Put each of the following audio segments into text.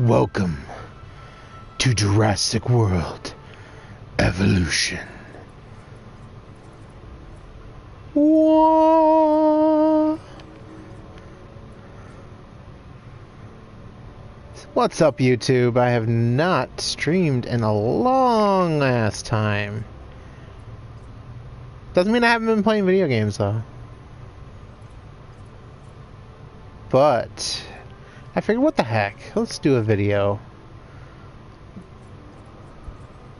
Welcome to Jurassic World Evolution. Whoa. What's up, YouTube? I have not streamed in a long ass time. Doesn't mean I haven't been playing video games though. But I figured, what the heck? Let's do a video.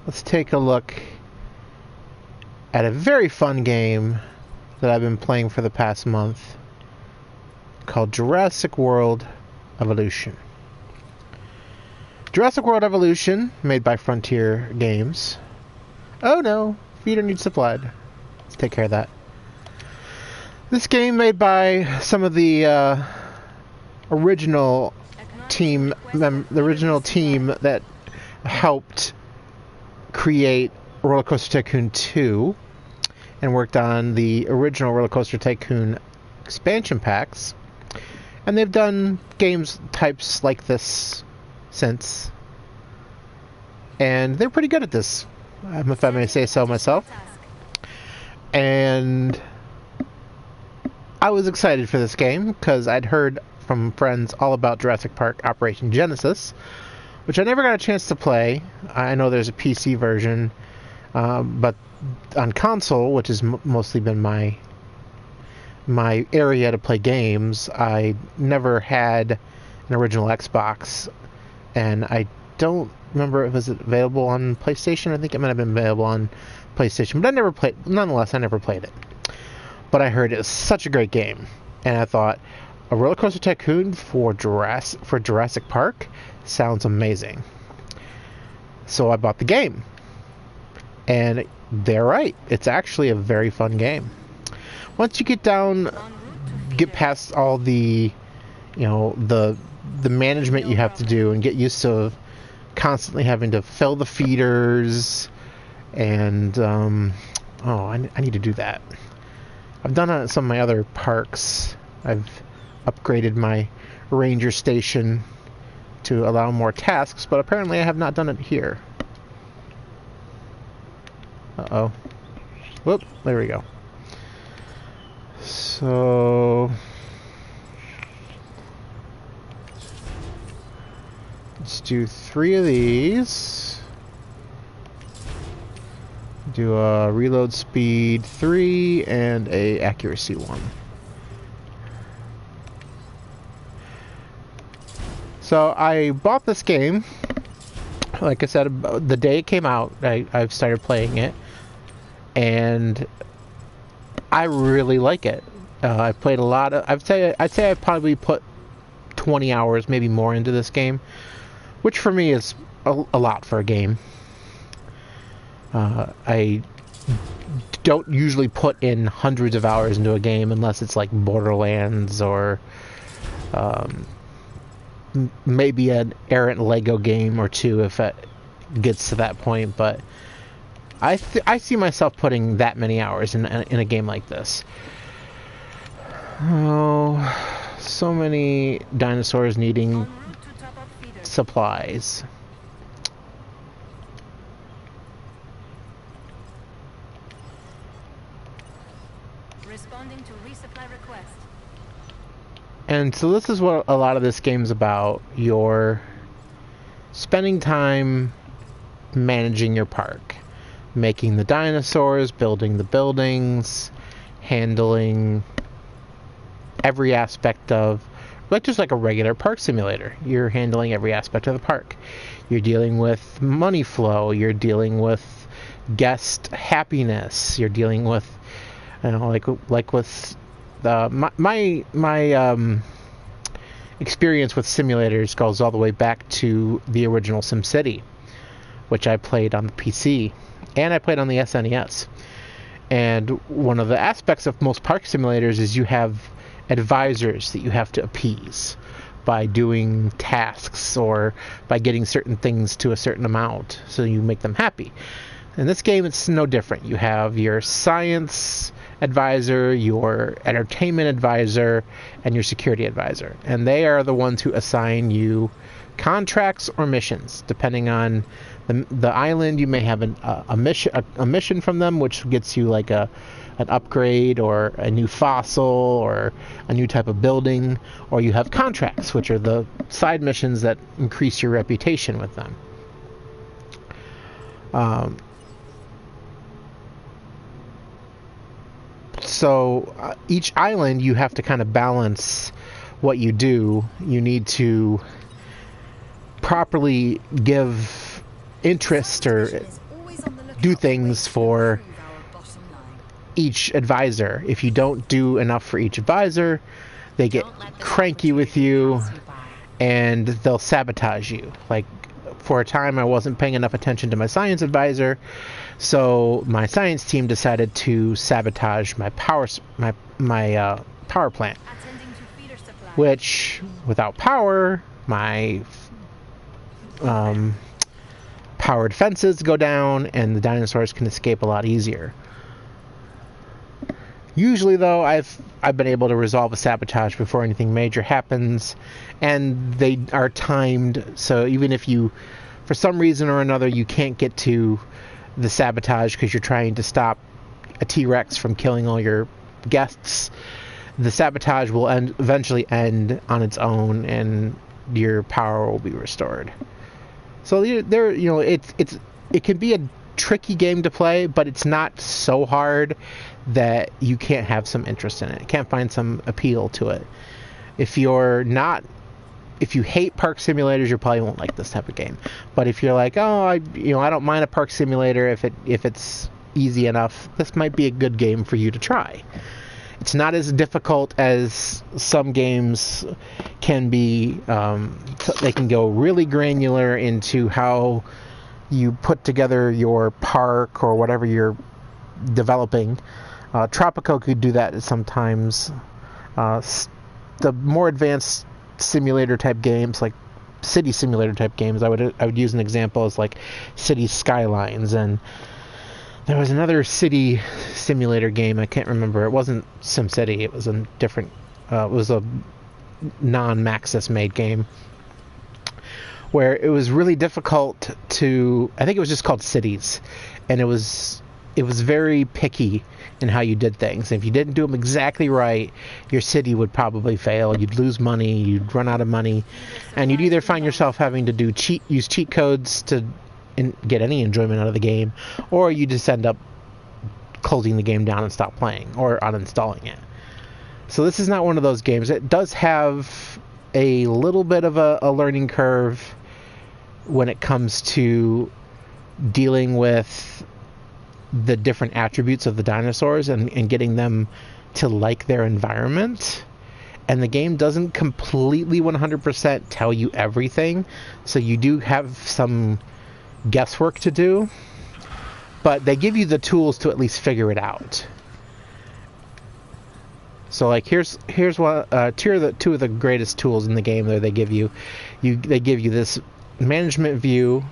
Let's take a look at a very fun game that I've been playing for the past month called Jurassic World Evolution. Jurassic World Evolution, made by Frontier Games. Oh no, feeder needs supplied. Let's take care of that. This game made by some of the original team that helped create Roller Coaster Tycoon 2 and worked on the original Roller Coaster Tycoon expansion packs, and they've done games types like this since, and they're pretty good at this, if I may say so myself. And I was excited for this game because I'd heard from friends all about Jurassic Park Operation Genesis, which I never got a chance to play. I know there's a PC version, but on console, which has mostly been my area to play games, I never had an original Xbox, and I don't remember if it was available on PlayStation. I think it might have been available on PlayStation, but I never played. Nonetheless, I never played it. But I heard it was such a great game, and I thought, a Roller Coaster Tycoon for Jurassic Park sounds amazing. So I bought the game, and they're right. It's actually a very fun game. Once you get past all the, the management you have to do and get used to constantly having to fill the feeders, and I need to do that. I've done it at some of my other parks. I've upgraded my ranger station to allow more tasks, but apparently I have not done it here. Uh-oh. Whoop, there we go. So let's do 3 of these. Do a reload speed 3 and a accuracy 1. So I bought this game, like I said, the day it came out. I've started playing it, and I really like it. I've played a lot of. I'd say I probably put 20 hours, maybe more, into this game, which for me is a lot for a game. I don't usually put in hundreds of hours into a game unless it's like Borderlands or maybe an errant Lego game or two if it gets to that point, but I see myself putting that many hours in a game like this. Oh, so many dinosaurs needing supplies. Responding to resupply request. And so this is what a lot of this game's about. You're spending time managing your park, making the dinosaurs, building the buildings, handling every aspect of, just like a regular park simulator. You're handling every aspect of the park. You're dealing with money flow. You're dealing with guest happiness. You're dealing with, like with my experience with simulators goes all the way back to the original SimCity, which I played on the PC, and I played on the SNES. And one of the aspects of most park simulators is you have advisors that you have to appease by doing tasks or by getting certain things to a certain amount, so you make them happy. In this game, it's no different. You have your science advisor, your entertainment advisor, and your security advisor. And they are the ones who assign you contracts or missions. Depending on the island, you may have a mission from them, which gets you like an upgrade or a new fossil or a new type of building. Or you have contracts, which are the side missions that increase your reputation with them. So each island, you have to kind of balance what you do. You need to properly give interest or do things for each advisor. If you don't do enough for each advisor, they get cranky with you and they'll sabotage you. Like, for a time, I wasn't paying enough attention to my science advisor, so my science team decided to sabotage my power plant. Which, without power, my powered fences go down, and the dinosaurs can escape a lot easier. Usually, though, I've been able to resolve a sabotage before anything major happens, and they are timed, so even if you, for some reason or another, you can't get to the sabotage because you're trying to stop a T-Rex from killing all your guests, the sabotage will eventually end on its own, and your power will be restored. So there, it can be a tricky game to play, but it's not so hard that you can't have some interest in it. You can't find some appeal to it. If you hate park simulators, you probably won't like this type of game. But if you're like, I don't mind a park simulator if it's easy enough, this might be a good game for you to try. It's not as difficult as some games can be. They can go really granular into how you put together your park or whatever you're developing. Tropico could do that sometimes. The more advanced simulator type games, like city simulator type games, I would use an example as like City Skylines, and there was another city simulator game, I can't remember. It wasn't SimCity. It was a different. It was a non-Maxis made game where it was really difficult to. I think it was just called Cities, and it was very picky in how you did things. If you didn't do them exactly right, your city would probably fail. You'd lose money. You'd run out of money, and you'd either find yourself having to use cheat codes to get any enjoyment out of the game, or you just end up closing the game down and stop playing or uninstalling it. So this is not one of those games. It does have a little bit of a learning curve when it comes to dealing with the different attributes of the dinosaurs and getting them to like their environment. And the game doesn't completely 100% tell you everything, so you do have some guesswork to do, but they give you the tools to at least figure it out. So like here's one two of the greatest tools in the game that they give you. They give you this management view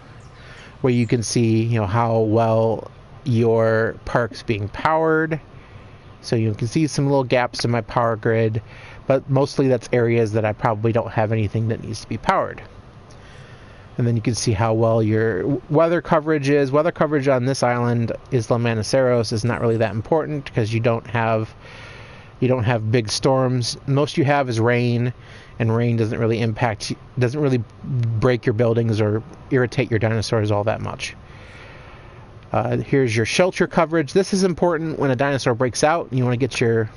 where you can see how well your park's being powered. So you can see some little gaps in my power grid, but mostly that's areas that I probably don't have anything that needs to be powered. And then you can see how well your weather coverage is. Weather coverage on this island, Isla Maniceros, is not really that important because you don't have big storms. Most you have is rain, and rain doesn't really break your buildings or irritate your dinosaurs all that much. Here's your shelter coverage. This is important when a dinosaur breaks out. You want to get your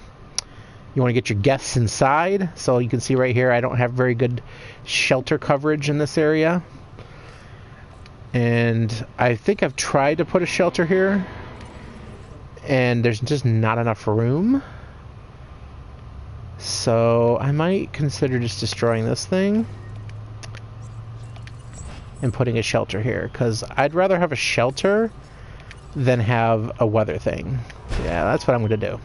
guests inside. So you can see right here, I don't have very good shelter coverage in this area. And I think I've tried to put a shelter here, and there's just not enough room. So I might consider just destroying this thing and putting a shelter here, because I'd rather have a shelter than have a weather thing. Yeah, that's what I'm going to do.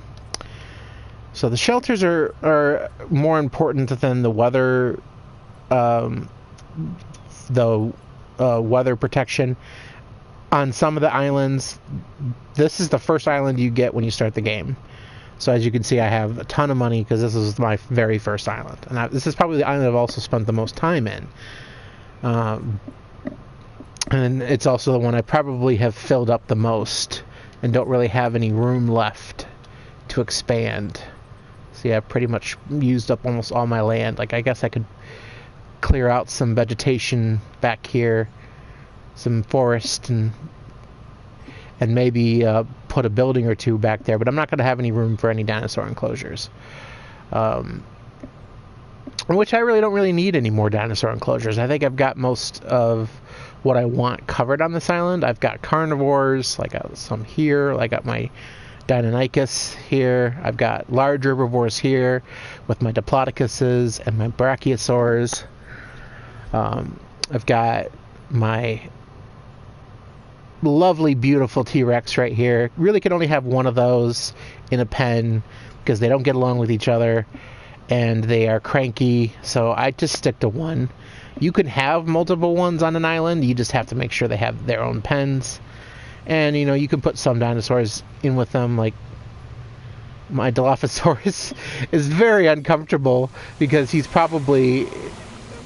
So the shelters are more important than the weather, weather protection. on some of the islands, this is the first island you get when you start the game. So as you can see, I have a ton of money because this is my very first island. And this is probably the island I've also spent the most time in. And it's also the one I probably have filled up the most and don't really have any room left to expand. See, I've pretty much used up almost all my land. Like, I guess I could clear out some vegetation back here, some forest, and maybe put a building or two back there, but I'm not going to have any room for any dinosaur enclosures. Which I really don't really need any more dinosaur enclosures. I think I've got most of what I want covered on this island. I've got carnivores, I got some here, I got my Deinonychus here, I've got large herbivores here with my Diplodocuses and my Brachiosaurs. I've got my lovely, beautiful T-Rex right here. Really can only have one of those in a pen because they don't get along with each other and they are cranky, so I just stick to one. You can have multiple ones on an island, you just have to make sure they have their own pens. And, you know, you can put some dinosaurs in with them, like my Dilophosaurus is very uncomfortable because he's probably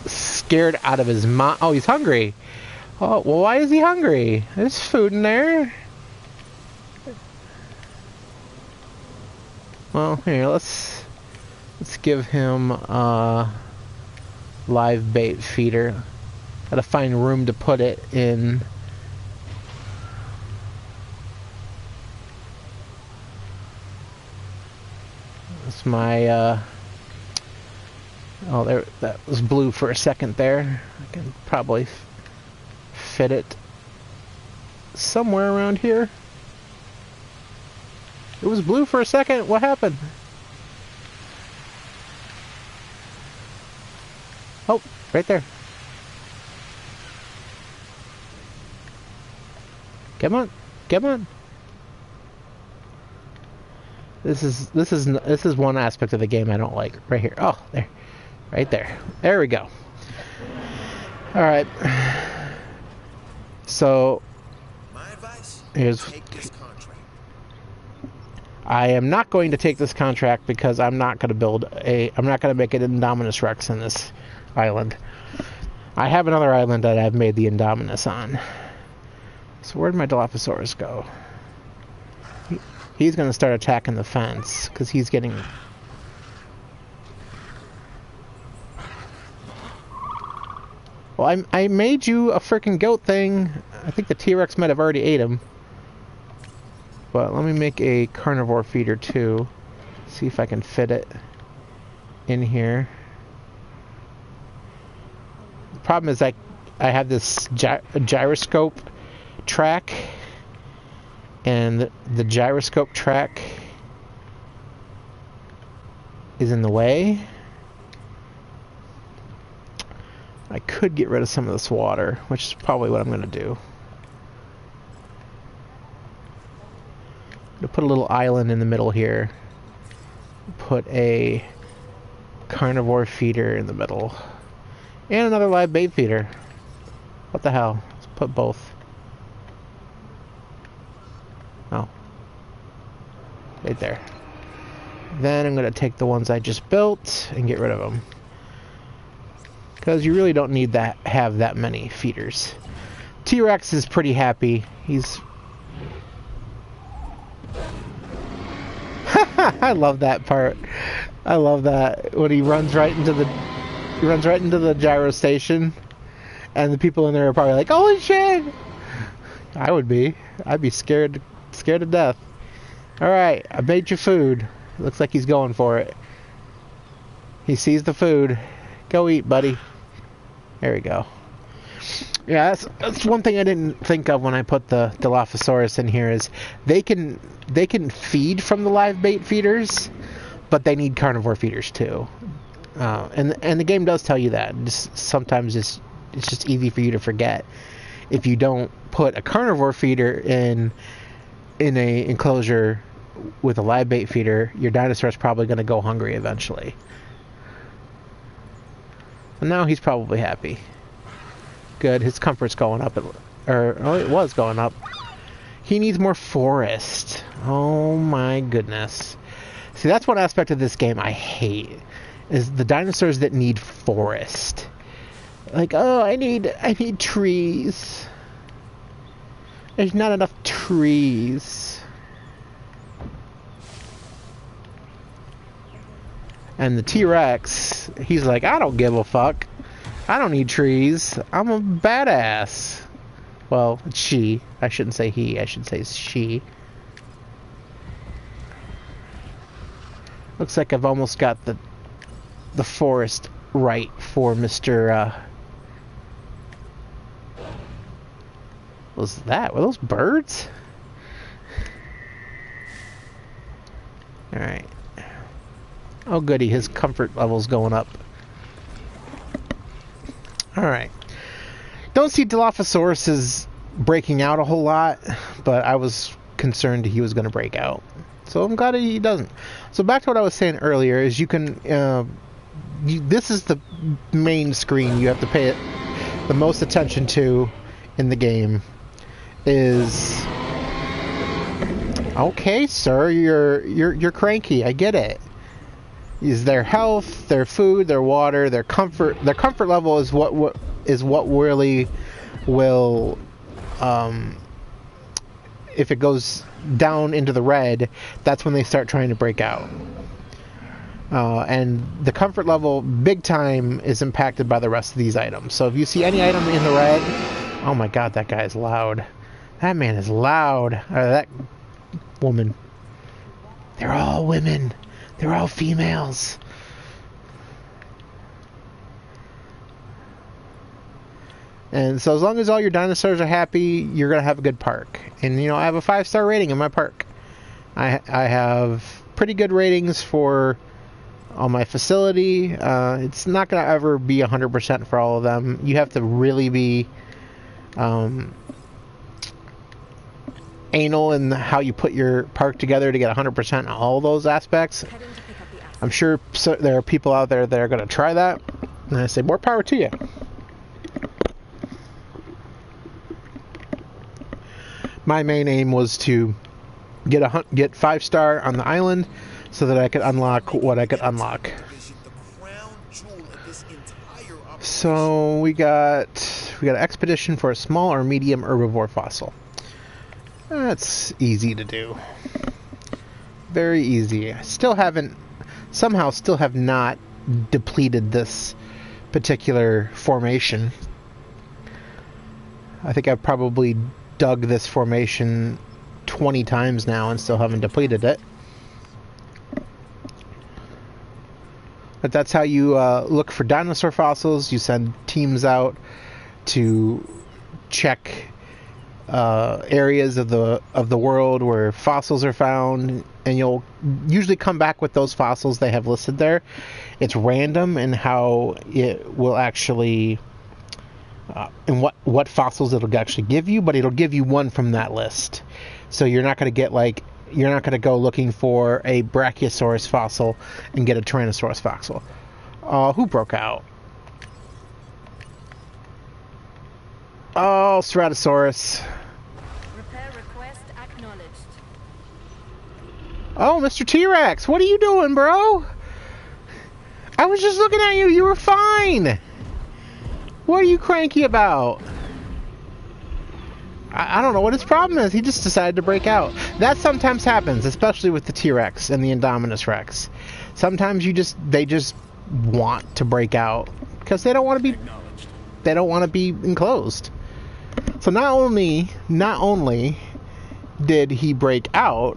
scared out of his mind. Oh, he's hungry. Oh, well, why is he hungry? There's food in there. Well, here, let's give him a live bait feeder. Gotta find room to put it in. That's my oh, there, that was blue for a second there. I can probably fit it somewhere around here. It was blue for a second. What happened? Oh, right there. Come on, come on. This is one aspect of the game I don't like. Right here. Oh, there. Right there. There we go. All right. So my advice, here's. take this contract. I am not going to take this contract because I'm not going to make an Indominus Rex in this island. I have another island that I've made the Indominus on. So where'd my Dilophosaurus go? He's going to start attacking the fence because he's getting... Well, I made you a freaking goat thing. I think the T-Rex might have already ate him. But let me make a carnivore feeder too. See if I can fit it in here. The problem is I have this gyroscope track, and the gyroscope track is in the way. I could get rid of some of this water, which is probably what I'm going to do. I'm going to put a little island in the middle here. Put a carnivore feeder in the middle. And another live bait feeder. What the hell? Let's put both. Oh. Right there. Then I'm going to take the ones I just built and get rid of them. Because you really don't need that, have that many feeders. T-Rex is pretty happy. He's... I love that part. I love that when he runs right into the gyro station, and the people in there are probably like, "Holy shit!" I would be. I'd be scared to death. All right, I made you food. Looks like he's going for it. He sees the food. Go eat, buddy. There we go. Yeah, that's one thing I didn't think of when I put the Dilophosaurus in here is they can feed from the live bait feeders, but they need carnivore feeders too. And the game does tell you that. Sometimes it's just easy for you to forget. If you don't put a carnivore feeder in a enclosure with a live bait feeder, your dinosaur is probably going to go hungry eventually. And now he's probably happy. Good, his comfort's going up or oh, it was going up. He needs more forest. Oh my goodness. See, that's one aspect of this game I hate, is the dinosaurs that need forest. Like, oh, I need trees. There's not enough trees. And the T-Rex, he's like, I don't give a fuck. I don't need trees. I'm a badass. Well, it's she. I shouldn't say he. I should say she. Looks like I've almost got the forest right for Mr. What was that? Were those birds? Alright. Oh goody, his comfort level's going up. Alright. Don't see Dilophosaurus breaking out a whole lot, but I was concerned he was going to break out. So I'm glad he doesn't. So back to what I was saying earlier, is you can... this is the main screen you have to pay the most attention to in the game. Is... Okay, sir, you're cranky. I get it. Is their health, their food, their water, their comfort level is what really will, if it goes down into the red, that's when they start trying to break out. And the comfort level, big time, is impacted by the rest of these items. So if you see any item in the red, oh my god, that guy is loud. That man is loud. That woman. They're all women. They're all females. And so as long as all your dinosaurs are happy, you're going to have a good park. And, you know, I have a 5-star rating in my park. I have pretty good ratings for all my facility. It's not going to ever be 100% for all of them. You have to really be anal in how you put your park together to get 100% in all those aspects. I'm sure there are people out there that are going to try that. And I say, more power to you. My main aim was to get 5-star on the island so that I could unlock what I could unlock. So we got an expedition for a small or medium herbivore fossil. That's easy to do. Very easy. Still have not depleted this particular formation. I think I've probably dug this formation 20 times now and still haven't depleted it. But that's how you look for dinosaur fossils. You send teams out to check areas of the world where fossils are found, and you'll usually come back with those fossils they have listed there. It's random in how it will actually and what fossils it'll actually give you, but it'll give you one from that list. So you're not going to go looking for a Brachiosaurus fossil and get a Tyrannosaurus fossil. Who broke out? Oh, Ceratosaurus. Repair request acknowledged. Oh, Mr. T-Rex, what are you doing, bro? I was just looking at you. You were fine. What are you cranky about? I don't know what his problem is. He just decided to break out. That sometimes happens, especially with the T-Rex and the Indominus Rex. Sometimes they just want to break out because they don't want to be enclosed. So not only did he break out,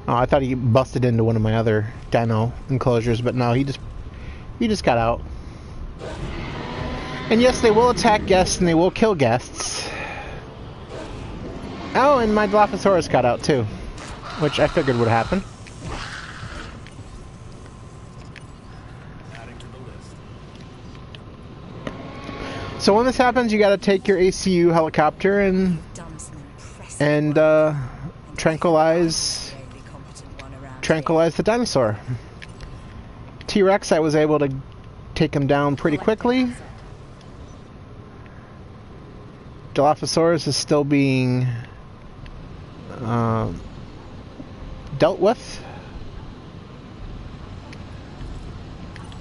oh, I thought he busted into one of my other dino enclosures, but no, he just got out. And yes, they will attack guests and they will kill guests. Oh, and my Dilophosaurus got out too, which I figured would happen. So when this happens, you got to take your ACU helicopter and tranquilize the dinosaur. T-Rex, I was able to take him down pretty quickly. Dilophosaurus is still being dealt with.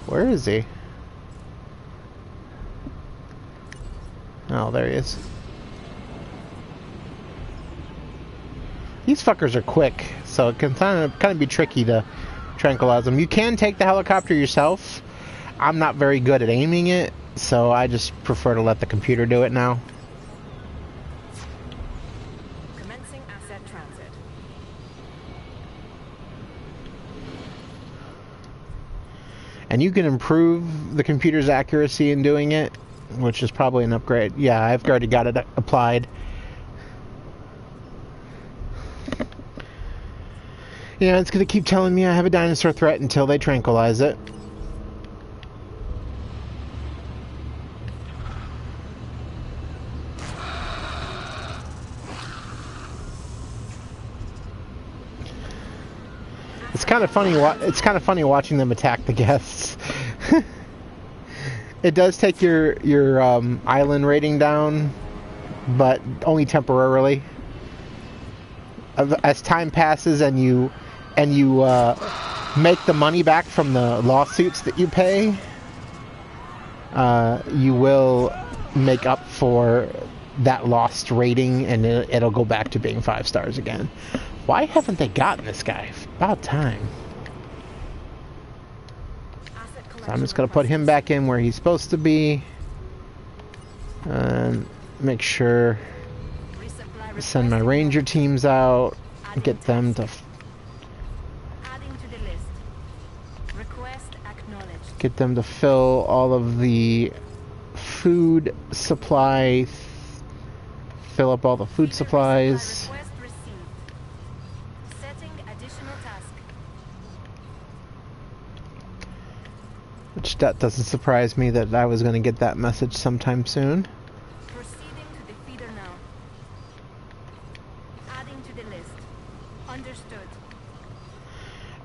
Where is he? Oh, there he is. These fuckers are quick, so it can kind of be tricky to tranquilize them. You can take the helicopter yourself. I'm not very good at aiming it, so I just prefer to let the computer do it now. Commencing asset transit. And you can improve the computer's accuracy in doing it, which is probably an upgrade. Yeah, I've already got it applied. Yeah, it's going to keep telling me I have a dinosaur threat until they tranquilize it. It's kind of funny. It's kind of funny watching them attack the guests. It does take your island rating down, but only temporarily. As time passes and you make the money back from the lawsuits that you pay, you will make up for that lost rating, and it'll go back to being 5 stars again. Why haven't they gotten this guy? About time. So I'm just going to put him back in where he's supposed to be. And make sure... send my ranger teams out. Get them to... get them to fill all of the food supply... fill up all the food supplies. Which that doesn't surprise me that I was going to get that message sometime soon. Proceeding to the feeder now. Adding to the list. Understood.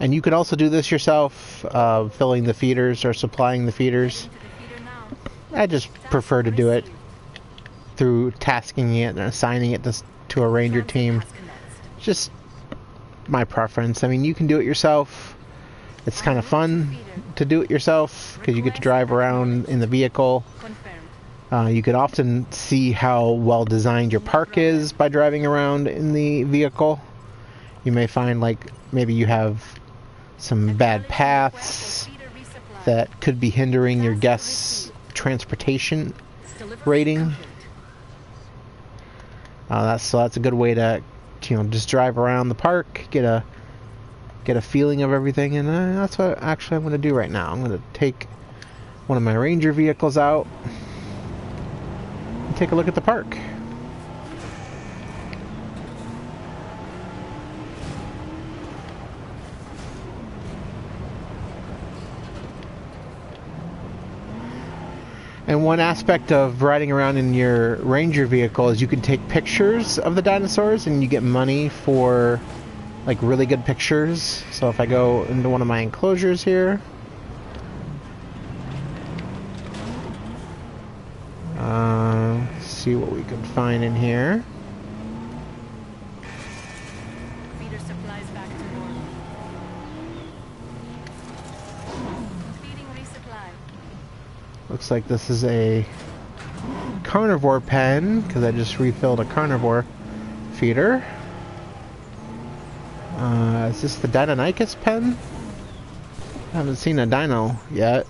And you can also do this yourself, filling the feeders or supplying the feeders. I just prefer to do it through tasking it and assigning it to a ranger team. Just my preference. I mean, you can do it yourself. It's kind of fun to do it yourself because you get to drive around in the vehicle. You can often see how well designed your park is by driving around in the vehicle. You may find like maybe you have some bad paths that could be hindering your guests' transportation rating. That's a good way to, just drive around the park, get a feeling of everything, and that's what actually I'm going to do right now. I'm going to take one of my ranger vehicles out and take a look at the park. And one aspect of riding around in your ranger vehicle is you can take pictures of the dinosaurs and you get money for like really good pictures. So if I go into one of my enclosures here, let's see what we can find in here. Feeder supplies back to normal. Feeding resupply. Looks like this is a carnivore pen because I just refilled a carnivore feeder. Is this the Deinonychus pen? I haven't seen a dino yet.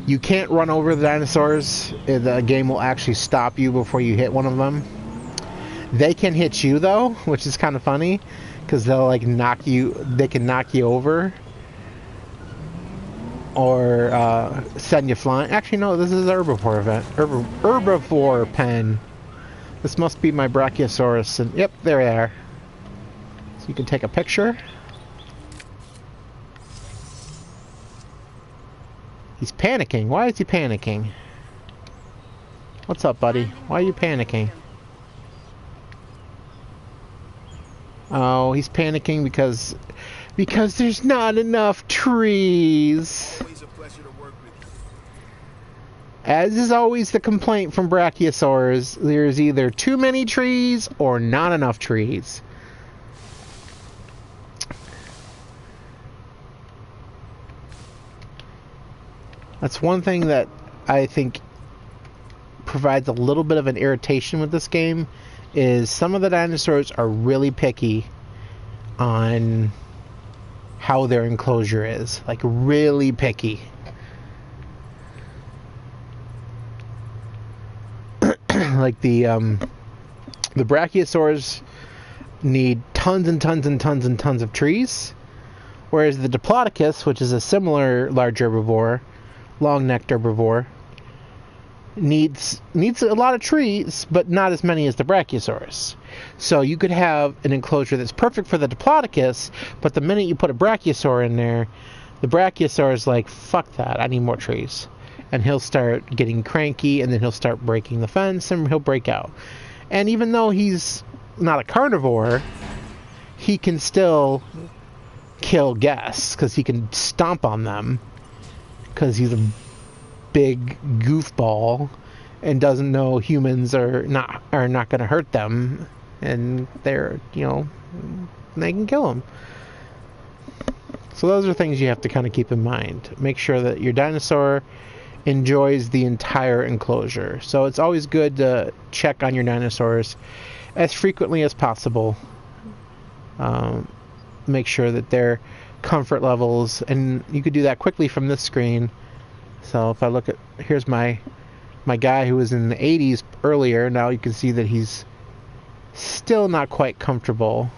You can't run over the dinosaurs. The game will actually stop you before you hit one of them. They can hit you though, which is kind of funny because they'll like knock you. They can knock you over. Or send you flying. Actually, no, this is herbivore event. Herbivore pen. This must be my Brachiosaurus. And yep, there they are. So you can take a picture. He's panicking. Why is he panicking? What's up, buddy? Why are you panicking? Oh, he's panicking because there's not enough trees. Always a pleasure to work with you. As is always the complaint from brachiosaurs, there's either too many trees or not enough trees. That's one thing that I think provides a little bit of an irritation with this game, is some of the dinosaurs are really picky on how their enclosure is. Like, really picky. Like the brachiosaurs need tons and tons and tons and tons of trees, whereas the Diplodocus, which is a similar large herbivore, long-necked herbivore, needs a lot of trees, but not as many as the brachiosaurs. So you could have an enclosure that's perfect for the Diplodocus, but the minute you put a brachiosaur in there, the brachiosaur is like, fuck that, I need more trees. And he'll start getting cranky, and then he'll start breaking the fence, and he'll break out. And even though he's not a carnivore, he can still kill guests, because he can stomp on them, because he's a big goofball and doesn't know humans are not going to hurt them, and they're, they can kill him. So those are things you have to kind of keep in mind. Make sure that your dinosaur enjoys the entire enclosure. So it's always good to check on your dinosaurs as frequently as possible. Make sure that their comfort levels, and you could do that quickly from this screen. So if I look at, here's my guy who was in the 80s earlier. Now you can see that he's still not quite comfortable.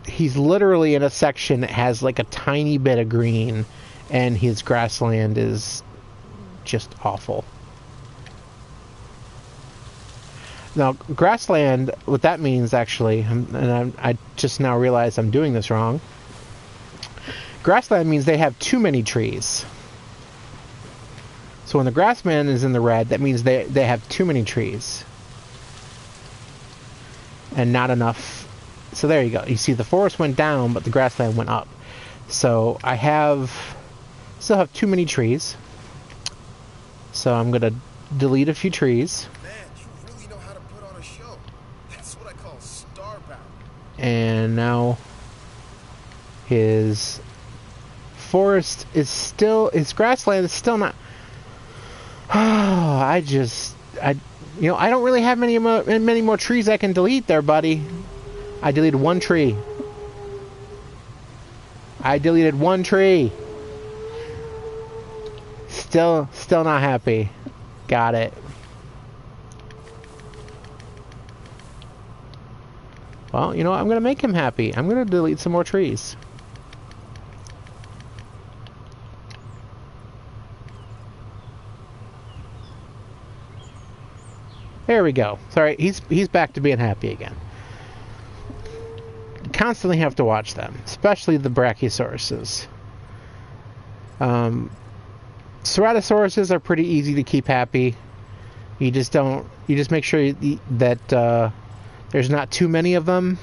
He's literally in a section that has like a tiny bit of green, and his grassland is just awful. Now, grassland, what that means actually, I just now realized I'm doing this wrong. Grassland means they have too many trees. So when the grassland is in the red, that means they have too many trees. And not enough. So there you go. You see the forest went down, but the grassland went up. So I still have too many trees. So I'm going to delete a few trees. Man, you really know how to put on a show. That's what I call star power. And now his forest is still, his grassland is still not. I don't really have many more trees I can delete there, buddy. I deleted one tree. Still not happy. Got it. Well, you know what? I'm going to make him happy. I'm going to delete some more trees. There we go. Sorry, he's back to being happy again. Constantly have to watch them, especially the brachiosauruses. Ceratosauruses are pretty easy to keep happy. You just make sure that there's not too many of them,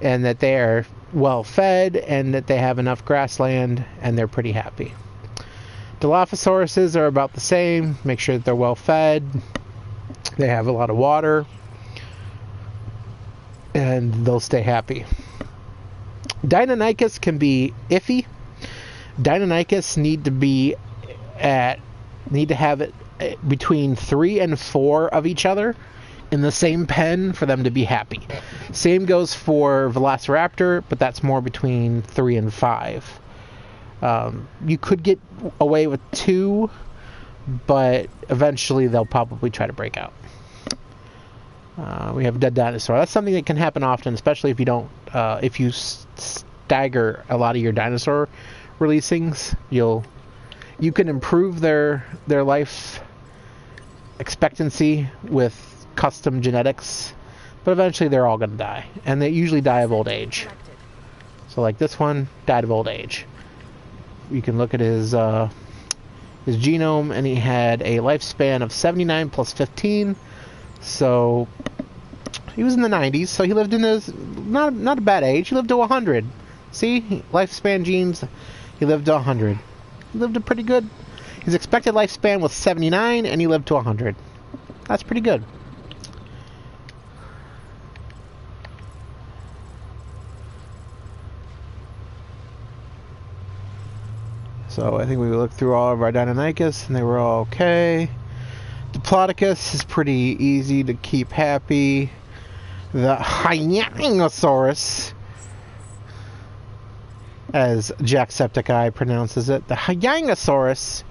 and that they are well fed, and that they have enough grassland, and they're pretty happy. Dilophosauruses are about the same. Make sure that they're well fed. They have a lot of water, and they'll stay happy. Deinonychus can be iffy. Deinonychus need to have it between 3 and 4 of each other in the same pen for them to be happy. Same goes for Velociraptor, but that's more between 3 and 5. You could get away with 2, but eventually they'll probably try to break out. We have a dead dinosaur. That's something that can happen often, especially if you don't, if you stagger a lot of your dinosaur releasings. You can improve their life expectancy with custom genetics, but eventually they're all going to die, and they usually die of old age. So like this one died of old age. You can look at his his genome, and he had a lifespan of 79 plus 15. So he was in the 90s. So he lived in his not a bad age. He lived to 100. See, lifespan genes. He lived to 100. He lived a pretty good. His expected lifespan was 79, and he lived to 100. That's pretty good. So I think we looked through all of our Deinonychus, and they were all okay. Diplodocus is pretty easy to keep happy. The Hyangiosaurus, as Jacksepticeye pronounces it, the Hyangiosaurus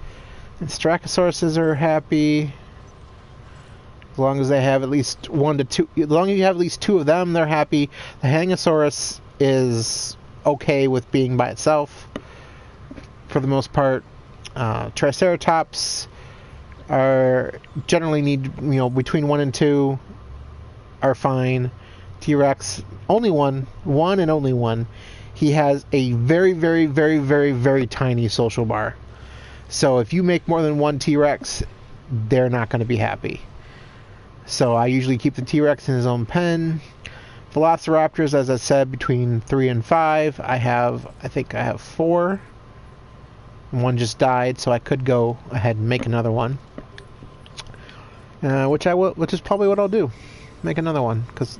and Strachosauruses are happy. As long as they have at least 1 to 2, as long as you have at least 2 of them, they're happy. The Hyangiosaurus is okay with being by itself for the most part. Triceratops are generally need, between 1 and 2 are fine. T-Rex, only one and only one. He has a very, very, very, very, very tiny social bar. So if you make more than 1 T-Rex, they're not going to be happy. So I usually keep the T-Rex in his own pen. Velociraptors, as I said, between 3 and 5. I think I have 4. One just died, so I could go ahead and make another one. Which is probably what I'll do. Make another one, because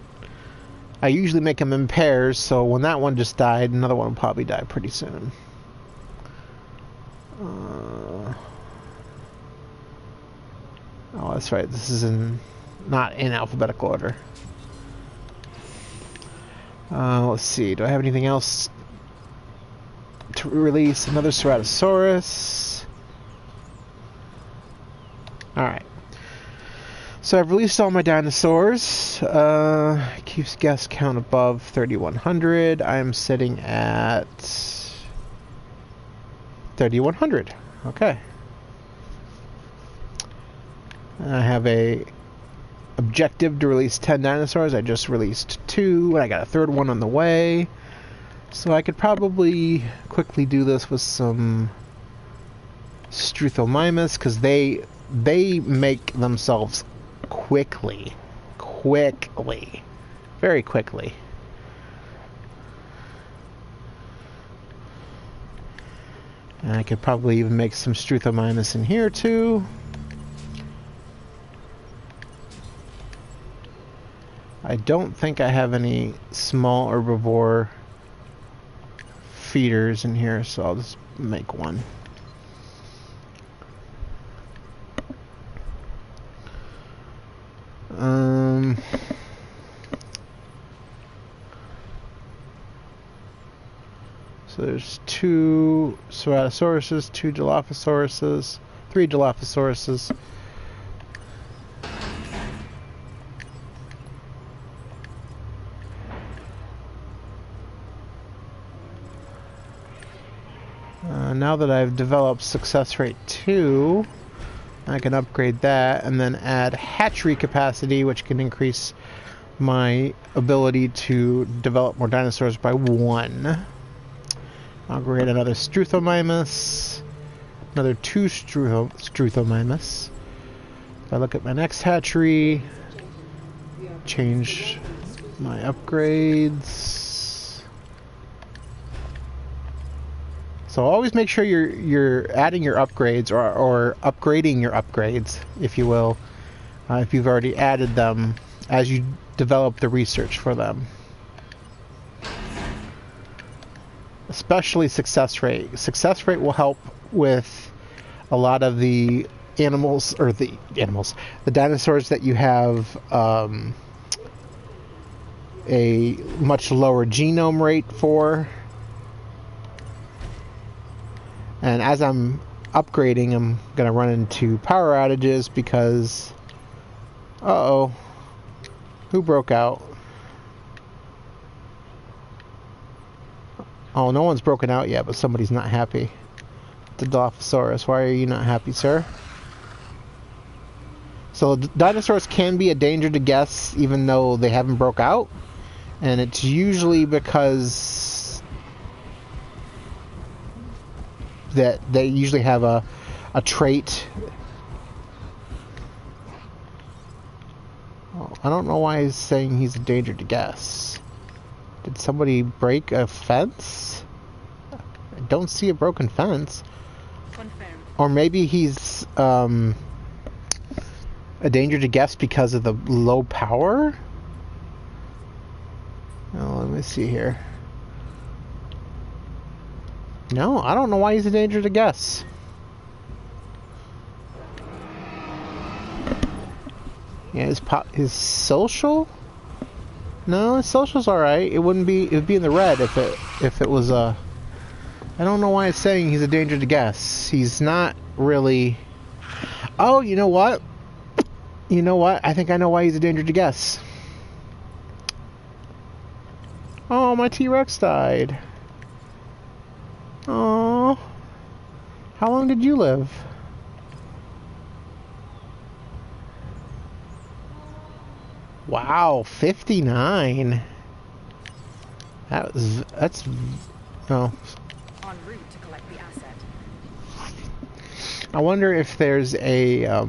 I usually make them in pairs, so when that one just died, another one will probably die pretty soon. Oh, that's right. This is not in alphabetical order. Let's see. Do I have anything else to release? Another Ceratosaurus. Alright. So I've released all my dinosaurs. Keeps guess count above 3,100. I'm sitting at 3,100. Okay. I have a objective to release 10 dinosaurs. I just released 2, and I got a third one on the way. So I could probably quickly do this with some Struthomymus, because they make themselves quickly. Very quickly. And I could probably even make some Struthomymus in here too. I don't think I have any small herbivore feeders in here, so I'll just make one. So there's 2 Ceratosauruses, 2 Dilophosauruses, 3 Dilophosauruses. Now that I've developed success rate 2, I can upgrade that and then add hatchery capacity, which can increase my ability to develop more dinosaurs by 1. I'll create another Struthomymus, another 2 Struthomymus. If I look at my next hatchery, change my upgrades. So always make sure you're adding your upgrades or upgrading your upgrades, if you will, if you've already added them as you develop the research for them. Especially success rate. Success rate will help with a lot of the the dinosaurs that you have a much lower genome rate for. And as I'm upgrading, I'm going to run into power outages because... Uh-oh. Who broke out? Oh, no one's broken out yet, but somebody's not happy. The Dilophosaurus, why are you not happy, sir? So dinosaurs can be a danger to guests even though they haven't broke out. And it's usually because that they usually have a a trait. Well, I don't know why he's saying he's a danger to guests. Did somebody break a fence? I don't see a broken fence. Confirmed. Or maybe he's a danger to guests because of the low power? Oh, let me see here. No, I don't know why he's a danger to guests. Yeah, his social? No, his social's alright. It would be in the red if it was a. I don't know why it's saying he's a danger to guests. He's not really. Oh, you know what? You know what? I think I know why he's a danger to guests. Oh, my T-Rex died. Oh, how long did you live? Wow, 59. That's oh. En route to collect the asset. I wonder if there's a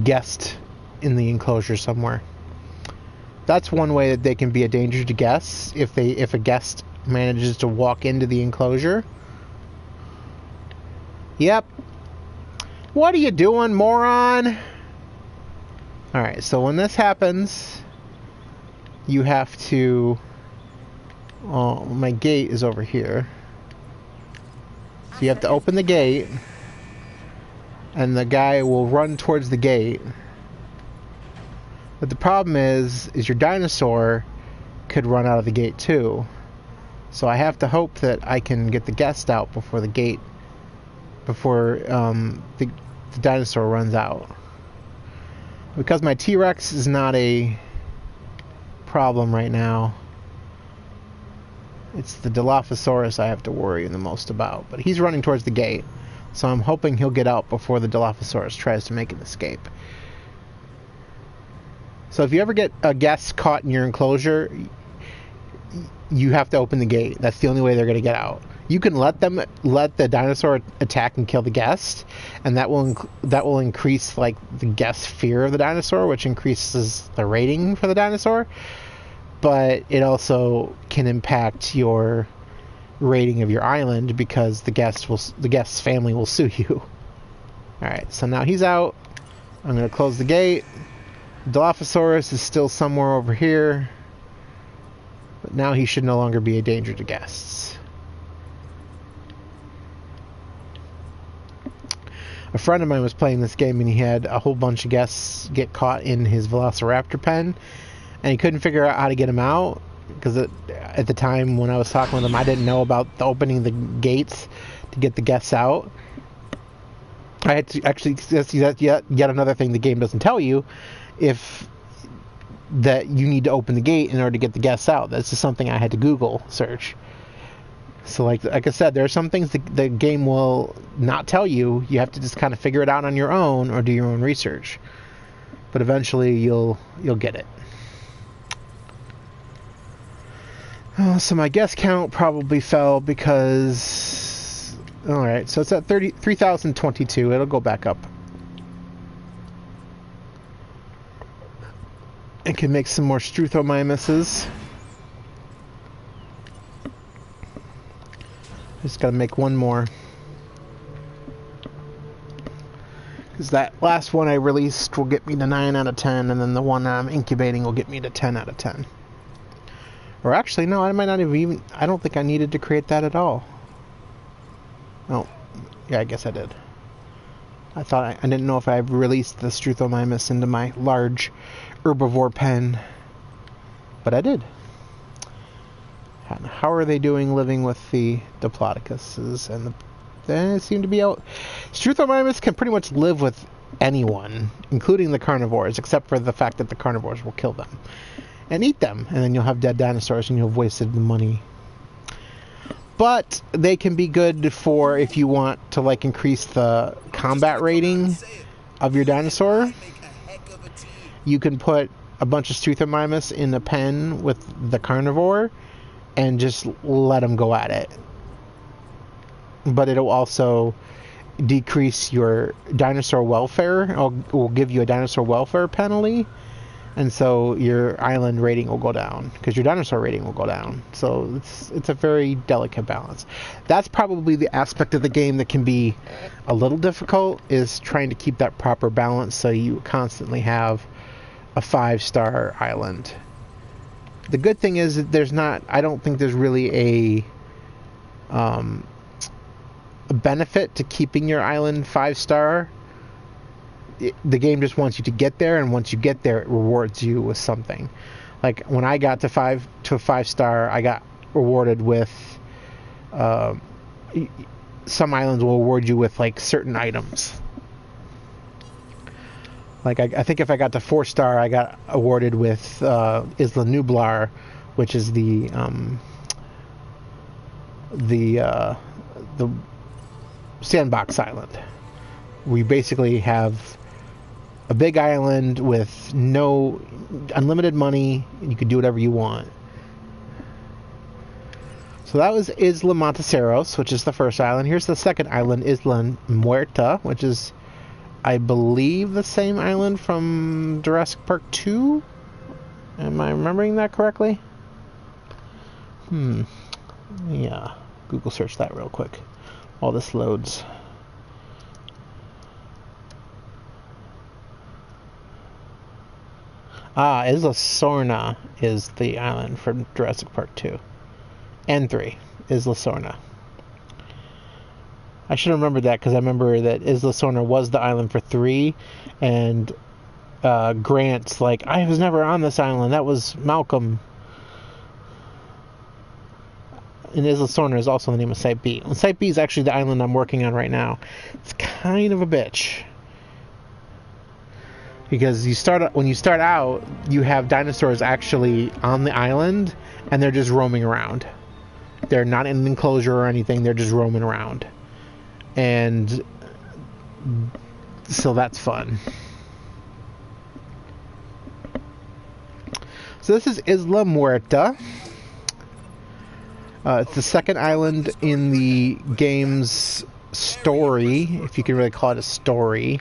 guest in the enclosure somewhere. That's one way that they can be a danger to guests if a guest manages to walk into the enclosure. Yep. What are you doing, moron? Alright, so when this happens, you have to... Oh, my gate is over here. So you have to open the gate, and the guy will run towards the gate. But the problem is your dinosaur could run out of the gate too. So I have to hope that I can get the guest out before the gate... Before the dinosaur runs out. Because my T-Rex is not a problem right now, it's the Dilophosaurus I have to worry the most about. But he's running towards the gate, so I'm hoping he'll get out before the Dilophosaurus tries to make an escape. So if you ever get a guest caught in your enclosure, you have to open the gate. That's the only way they're going to get out. You can let the dinosaur attack and kill the guest, and that will increase like the guest's fear of the dinosaur, which increases the rating for the dinosaur. But it also can impact your rating of your island because the guest's family will sue you. All right, so now he's out. I'm going to close the gate. Dilophosaurus is still somewhere over here, but now he should no longer be a danger to guests. A friend of mine was playing this game and he had a whole bunch of guests get caught in his Velociraptor pen, and he couldn't figure out how to get them out because at the time when I was talking with him, I didn't know about opening the gates to get the guests out. I had to actually, that's yet another thing the game doesn't tell you, if that you need to open the gate in order to get the guests out. That's just something I had to Google search. So like I said, there are some things the game will not tell you. You have to just kind of figure it out on your own or do your own research. But eventually you'll get it. So my guest count probably fell because... Alright, so it's at 3,022. It'll go back up. I can make some more Struthomymuses. Just gotta make one more. Because that last one I released will get me to 9 out of 10, and then the one I'm incubating will get me to 10 out of 10. Or actually, no, I might not even... I don't think I needed to create that at all. Oh, yeah, I guess I did. I thought I didn't know if I released the Struthomymus into my large herbivore pen. But I did. How are they doing living with the Diplodocuses and they seem to be out. Struthomymus can pretty much live with anyone, including the carnivores, except for the fact that the carnivores will kill them and eat them, and then you'll have dead dinosaurs and you'll have wasted the money. But they can be good for if you want to like increase the combat rating of your dinosaur. You can put a bunch of Struthomymus in a pen with the carnivore and just let them go at it. but it'll also decrease your dinosaur welfare. Will give you a dinosaur welfare penalty, and so your island rating will go down because your dinosaur rating will go down. So it's a very delicate balance. That's probably the aspect of the game that can be a little difficult, is trying to keep that proper balance so you constantly have a 5-star island. The good thing is that I don't think there's really a benefit to keeping your island 5-star. The game just wants you to get there, and once you get there, it rewards you with something. Like when I got to a 5-star, I got rewarded with some islands will reward you with like certain items. Like I think if I got to 4-star, I got awarded with Isla Nublar, which is the sandbox island. We basically have a big island with no unlimited money, and you can do whatever you want. So that was Isla Monteseros, which is the first island. Here's the second island, Isla Muerta, which is, I believe, the same island from Jurassic Park 2. Am I remembering that correctly? Yeah. Google search that real quick while this loads. Isla Sorna is the island from Jurassic Park 2. And 3. Isla Sorna. I should have remembered that because I remember that Isla Sorna was the island for 3, and Grant's like, I was never on this island. That was Malcolm. And Isla Sorna is also the name of Site B. And Site B is actually the island I'm working on right now. It's kind of a bitch. Because when you start out, you have dinosaurs actually on the island, and they're just roaming around. They're not in an enclosure or anything, they're just roaming around. And so that's fun. So this is Isla Muerta. It's the second island in the game's story, if you can really call it a story.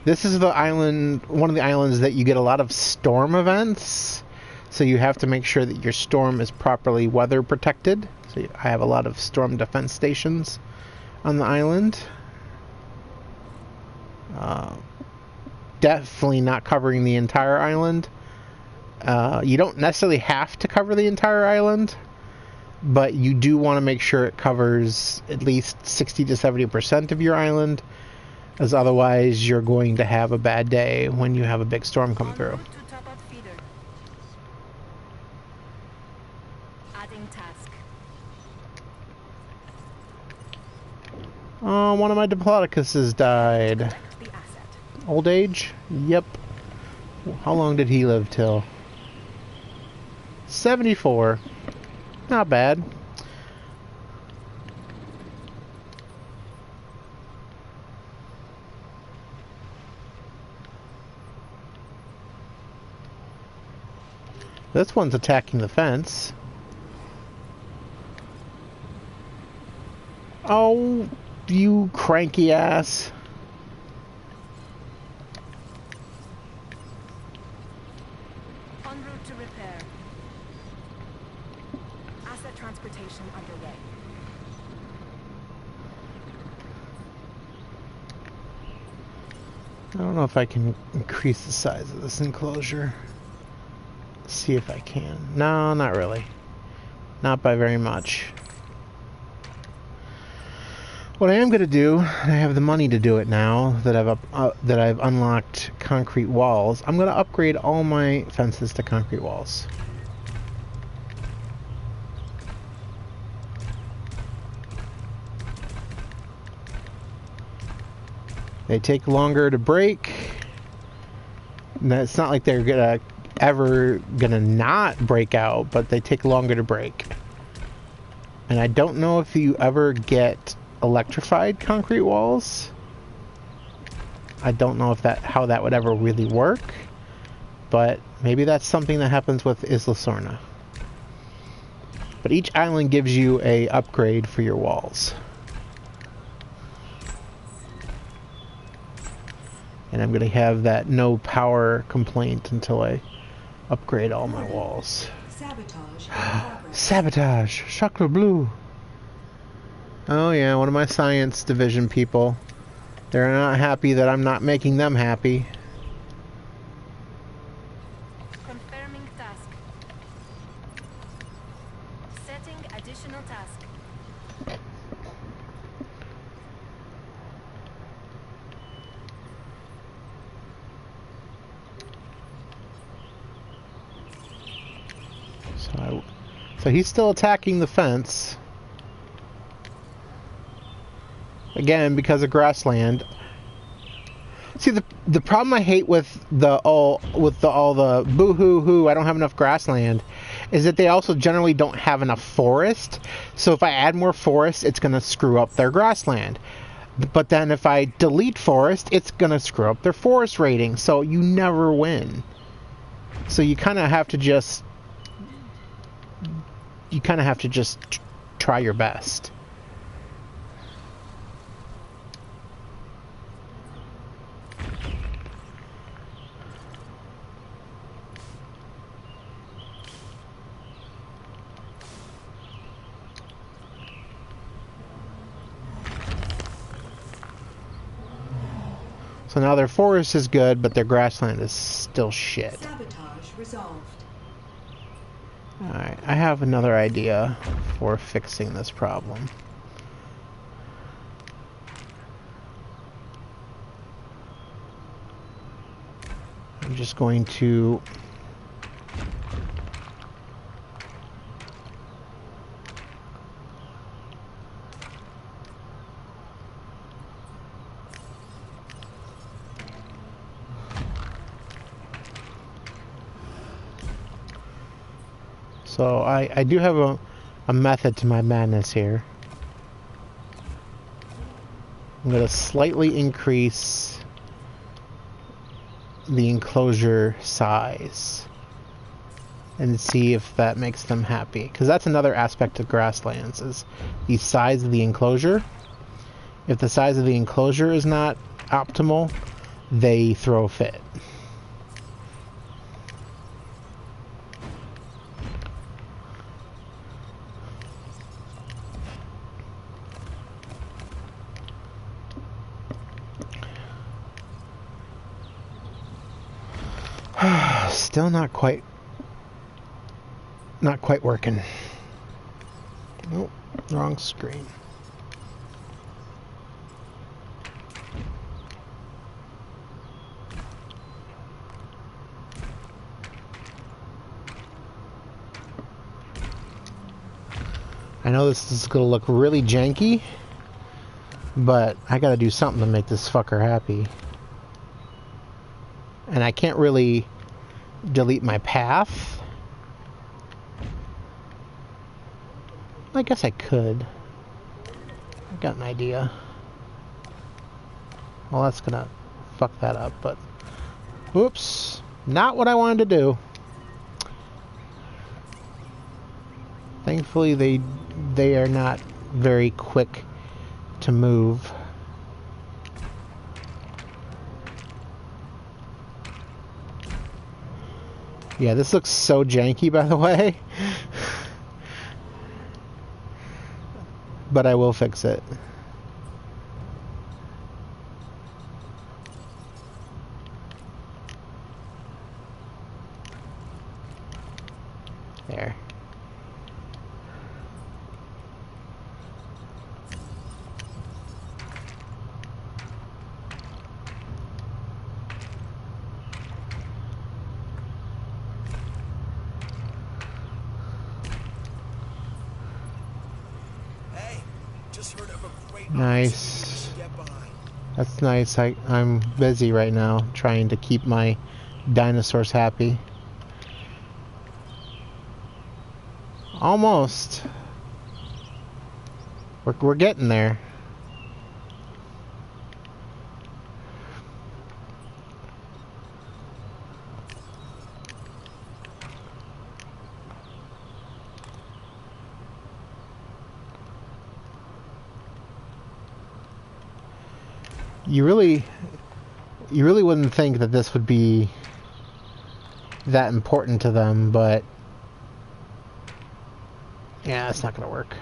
This is the island, one of the islands that you get a lot of storm events. So you have to make sure that your storm is properly weather protected. So I have a lot of storm defense stations on the island. Definitely not covering the entire island. You don't necessarily have to cover the entire island, but you do want to make sure it covers at least 60 to 70% of your island, as otherwise you're going to have a bad day when you have a big storm come through. Adding task. Oh, one of my Diplodocus died. The asset. Old age? Yep. How long did he live till? 74. Not bad. This one's attacking the fence. Oh, you cranky ass. En route to repair. Asset transportation underway. I don't know if I can increase the size of this enclosure. See if I can. No, not really. Not by very much. What I am going to do, and I have the money to do it now that I've unlocked concrete walls, I'm going to upgrade all my fences to concrete walls. They take longer to break. It's not like they're ever gonna not break out, but they take longer to break. And I don't know if you ever get electrified concrete walls. I don't know if how that would ever really work, but maybe that's something that happens with Isla Sorna. But each island gives you a upgrade for your walls. And I'm going to have that no power complaint until I upgrade all my walls. Sabotage in progress. Sabotage! Chakra Blue! Oh yeah, one of my science division people. They're not happy that I'm not making them happy. Confirming task. Setting additional task. So he's still attacking the fence. Again, because of grassland. See, the problem I hate with all the boo-hoo-hoo, I don't have enough grassland, is that they also generally don't have enough forest. So if I add more forest, it's going to screw up their grassland. But then if I delete forest, it's going to screw up their forest rating. So you never win. So you kind of have to just... try your best. So now their forest is good, but their grassland is still shit. Sabotage resolved. Alright, I have another idea for fixing this problem. I'm just going to... So I do have a method to my madness here. I'm going to slightly increase the enclosure size and see if that makes them happy. Because that's another aspect of grasslands, is the size of the enclosure. If the size of the enclosure is not optimal, they throw a fit. Still not quite working. Nope, wrong screen. I know this is gonna look really janky, but I gotta do something to make this fucker happy. And I can't really delete my path. I guess I could. I got an idea. Well, that's gonna fuck that up, but... Oops. Not what I wanted to do. Thankfully, they are not very quick to move. Yeah, this looks so janky, by the way. But I will fix it. There. Nice. That's nice. I'm busy right now trying to keep my dinosaurs happy. Almost. We're getting there. You really wouldn't think that this would be that important to them, but yeah, it's not gonna work.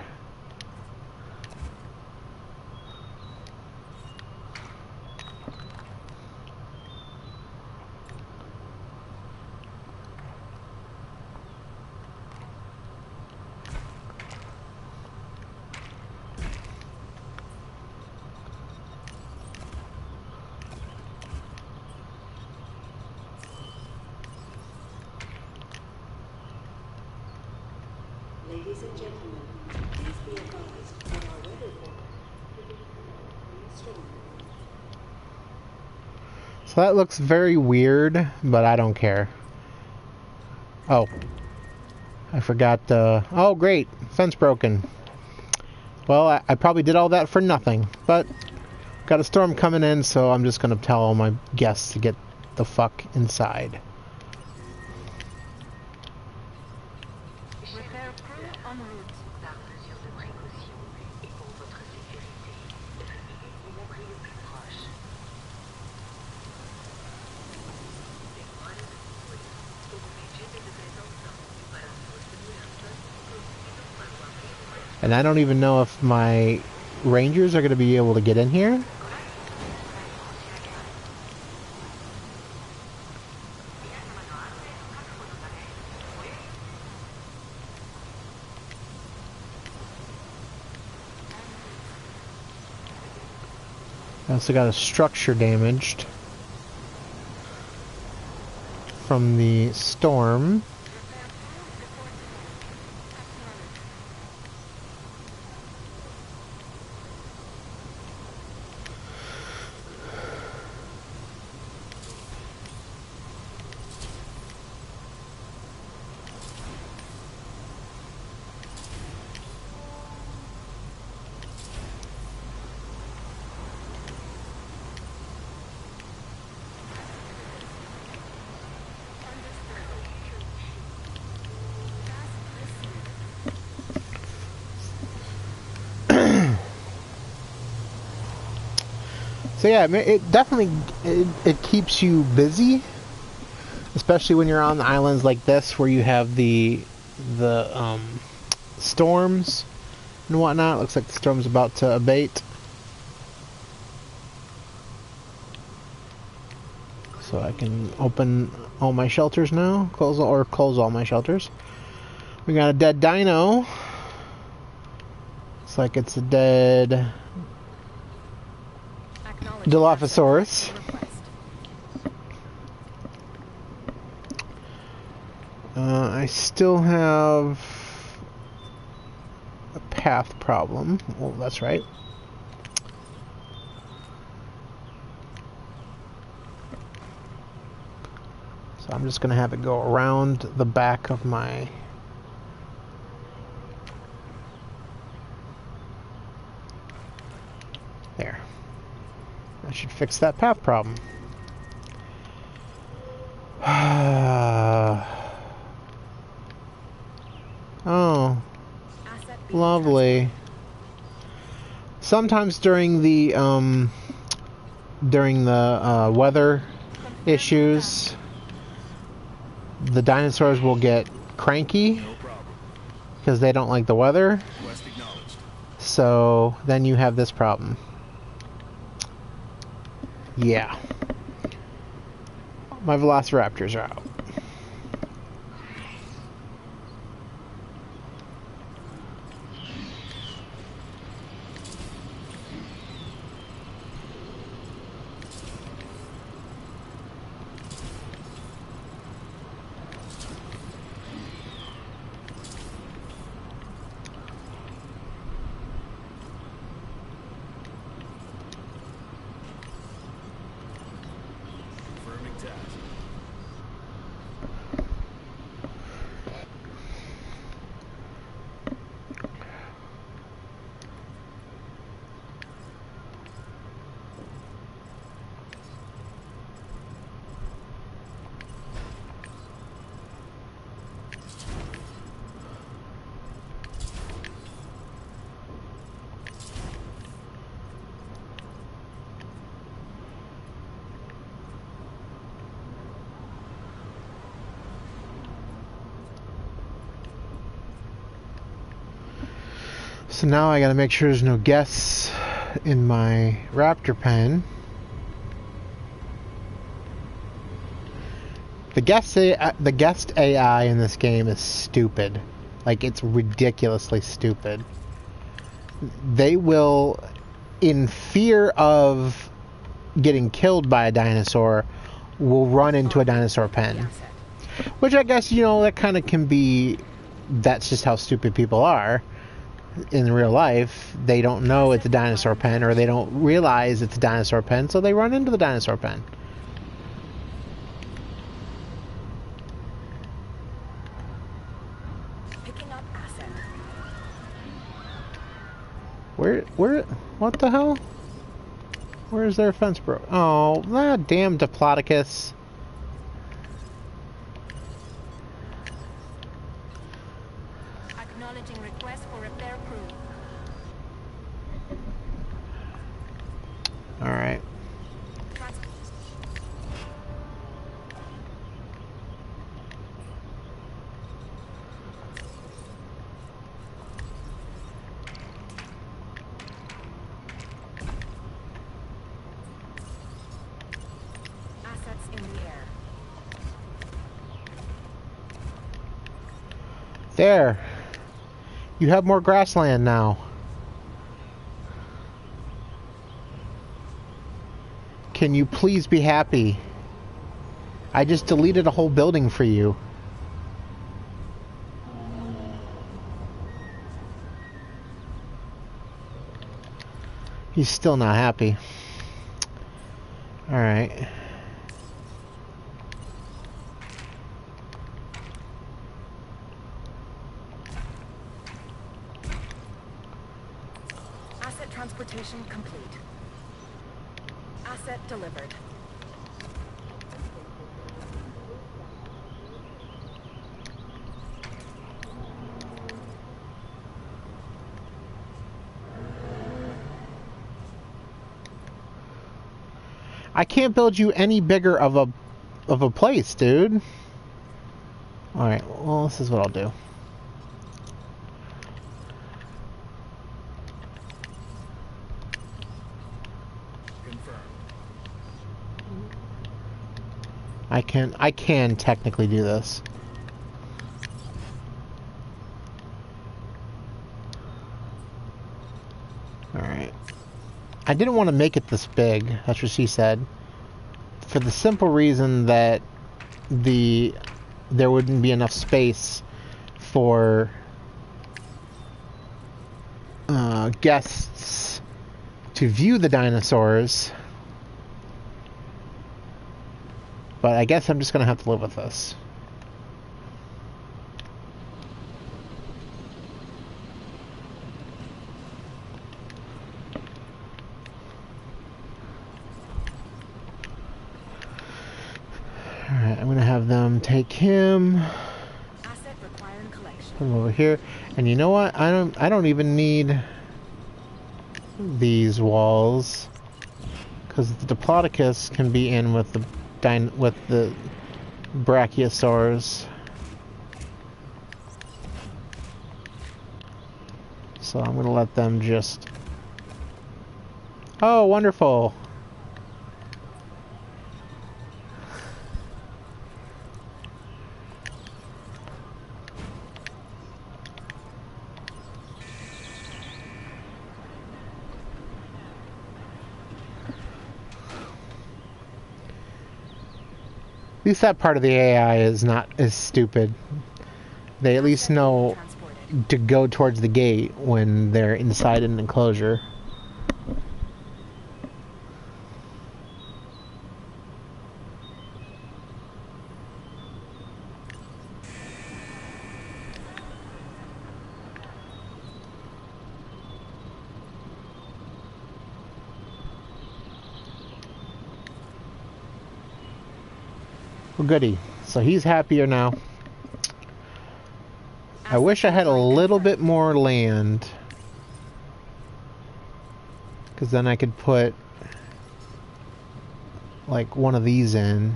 Ladies and gentlemen, please be advised that our weather report storm. So that looks very weird, but I don't care. Oh. I forgot the... Oh, great. Fence broken. Well, I probably did all that for nothing, but got a storm coming in, so I'm just going to tell all my guests to get the fuck inside. Repair crew en route. And I don't even know if my rangers are going to be able to get in here. I also got a structure damaged from the storm. So yeah, it definitely it keeps you busy, especially when you're on the islands like this where you have the storms and whatnot. Looks like the storm's about to abate. So I can open all my shelters now, close all my shelters. We got a dead dino. Looks like it's a dead Dilophosaurus. I still have a path problem. Oh, that's right. So I'm just going to have it go around the back of my... There. That should fix that path problem. Oh, lovely. Sometimes during the weather issues, the dinosaurs will get cranky because they don't like the weather. So then you have this problem. Yeah. My velociraptors are out. So now I gotta make sure there's no guests in my raptor pen. The guest AI in this game is stupid. Like, it's ridiculously stupid. They will, in fear of getting killed by a dinosaur, will run into a dinosaur pen. Which I guess, you know, that kind of can be... That's just how stupid people are. In real life, they don't know it's a dinosaur pen, or they don't realize it's a dinosaur pen, so they run into the dinosaur pen. What the hell? Where's their fence broke? Oh, that damn Diplodocus. Acknowledging request for repair crew. Alright. Assets in the air. There. You have more grassland now. Can you please be happy? I just deleted a whole building for you. He's still not happy. Alright. Asset transportation complete. Asset delivered. I can't build you any bigger of a place, dude. Alright, well, this is what I'll do. I can technically do this. Alright. I didn't want to make it this big, that's what she said. For the simple reason that there wouldn't be enough space for guests to view the dinosaurs. But I guess I'm just gonna have to live with this. Alright, I'm gonna have them take him. Asset requiring collection. Put him over here. And you know what? I don't even need these walls. Because the Diplodocus can be in with the brachiosaurs. So I'm gonna let them just... Oh, wonderful! At least that part of the AI is not as stupid. They at least know to go towards the gate when they're inside an enclosure. Well, goody. So he's happier now. I wish I had a little bit more land. Because then I could put like one of these in.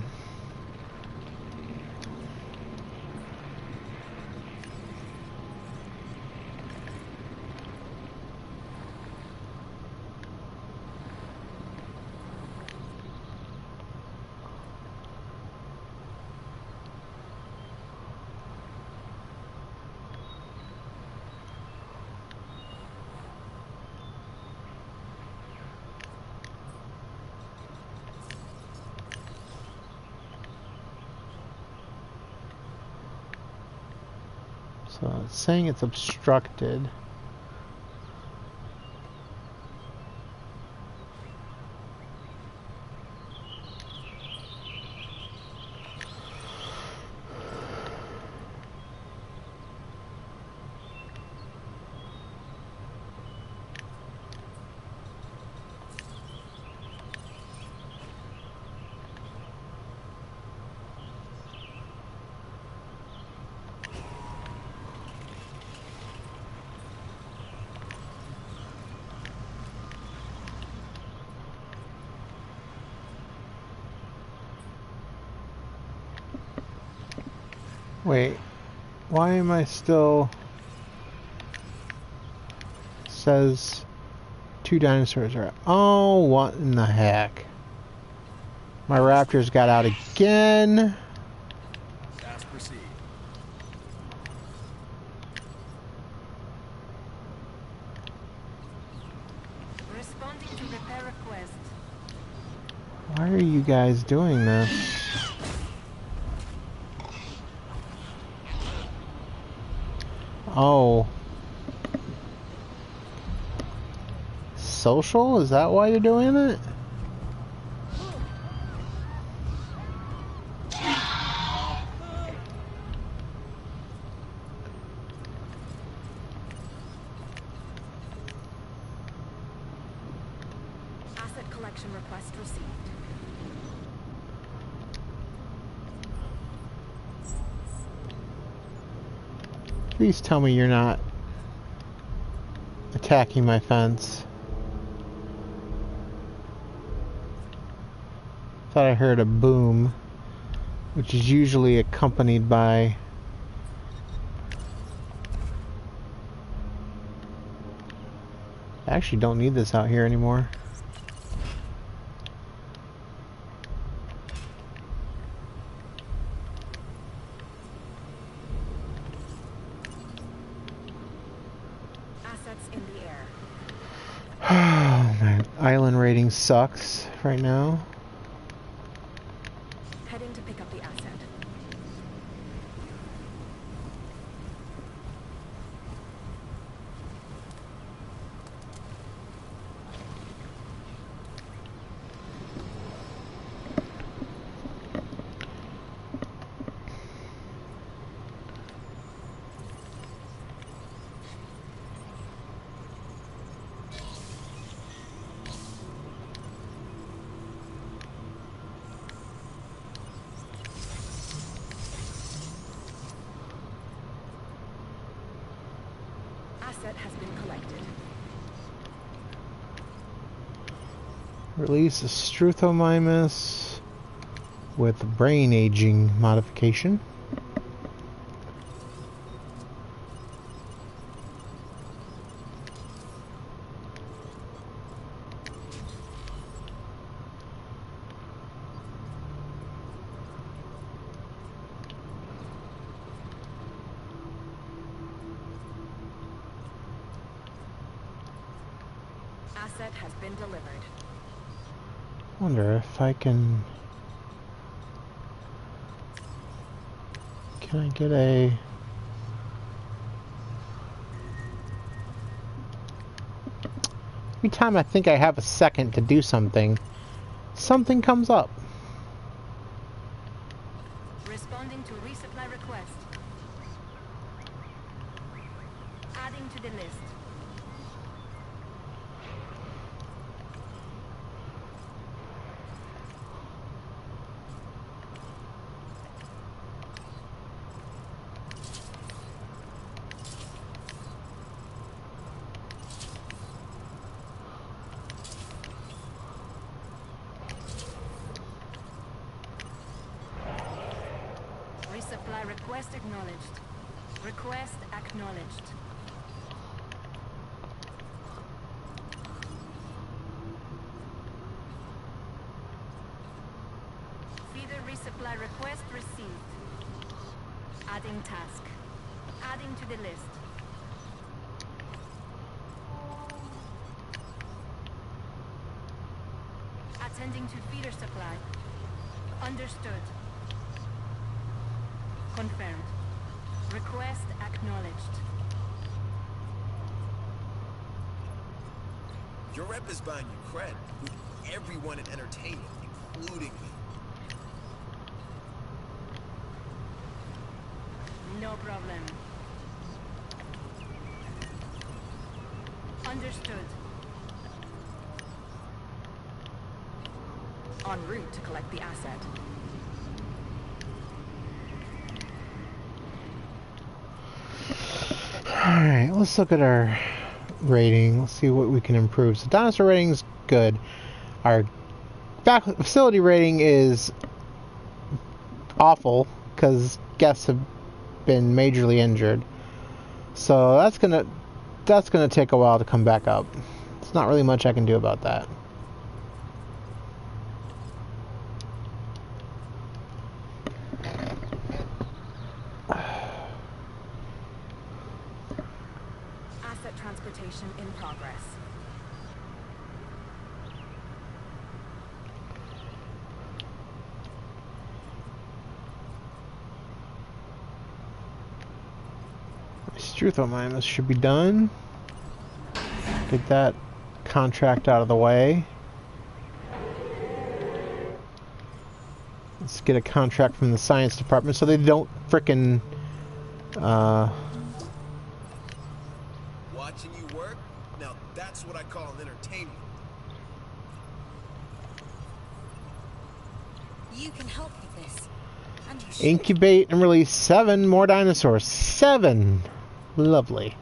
So it's saying it's obstructed. Wait, why am I still... Says 2 dinosaurs are... Oh, what in the heck? My raptors got out again. Fast proceed. Responding to repair request. Why are you guys doing this? Oh. Social? Is that why you're doing it? Asset collection request received. Please tell me you're not attacking my fence. Thought I heard a boom, which is usually accompanied by... I actually don't need this out here anymore. Assets in the air. Oh, my island rating sucks right now. Heading to pick up the asset. Asset has been collected. Release a Struthomymus with brain aging modification. Asset has been delivered. Wonder if I can... Can I get a... Every time I think I have a second to do something, something comes up. Responding to resupply request. Adding to the list. Resupply request acknowledged. Request acknowledged. Feeder resupply request received. Adding task. Adding to the list. Attending to feeder supply. Understood. Confirmed. Request acknowledged. Your rep is buying you cred with everyone in entertainment, including me. No problem. Understood. En route to collect the asset. Alright, let's look at our rating. Let's see what we can improve. So dinosaur rating's good. Our facility rating is awful because guests have been majorly injured. So that's gonna take a while to come back up. There's not really much I can do about that. Asset transportation in progress. Struthomine, should be done. Get that contract out of the way. Let's get a contract from the science department so they don't frickin' Watching you work? Now that's what I call an entertainment. You can help with this. And you should. incubate and release 7 more dinosaurs. 7! Lovely.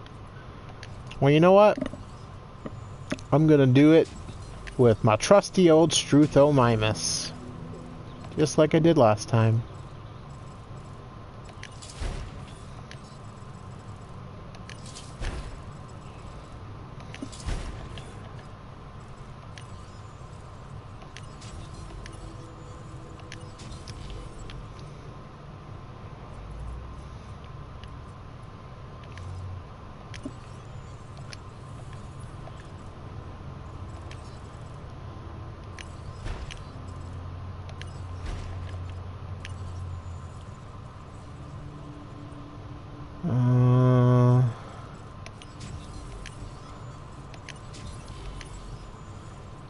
Well, you know what? I'm gonna do it with my trusty old Struthomymus. Just like I did last time.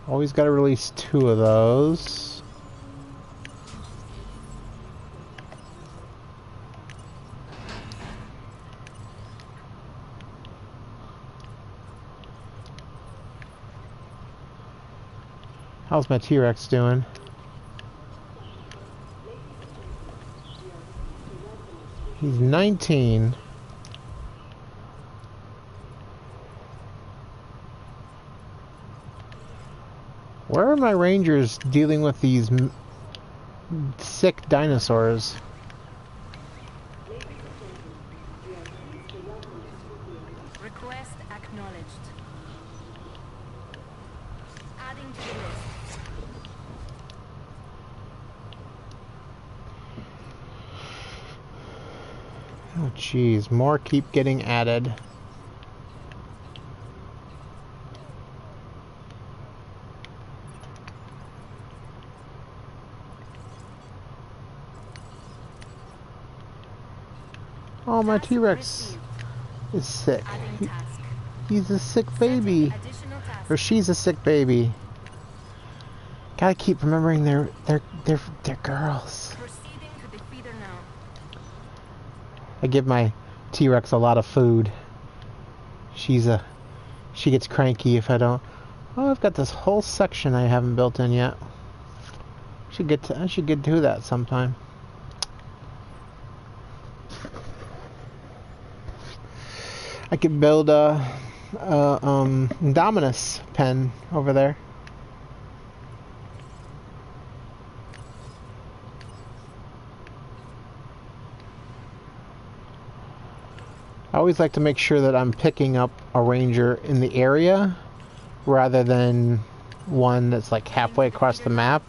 Always got to release 2 of those. How's my T-Rex doing? He's 19. Where are my rangers dealing with these sick dinosaurs? Request acknowledged. Adding to the list. Oh jeez, more keep getting added. Oh, my Task T-Rex received. is sick. Adding task. He's a sick baby. Setting additional task. Or she's a sick baby. Gotta keep remembering they're girls. Proceeding to the feeder now. I give my T-Rex a lot of food. She gets cranky if I don't. Oh, I've got this whole section I haven't built in yet. I should get to that sometime. I could build a Indominus pen over there. I always like to make sure that I'm picking up a ranger in the area rather than one that's like halfway across the map,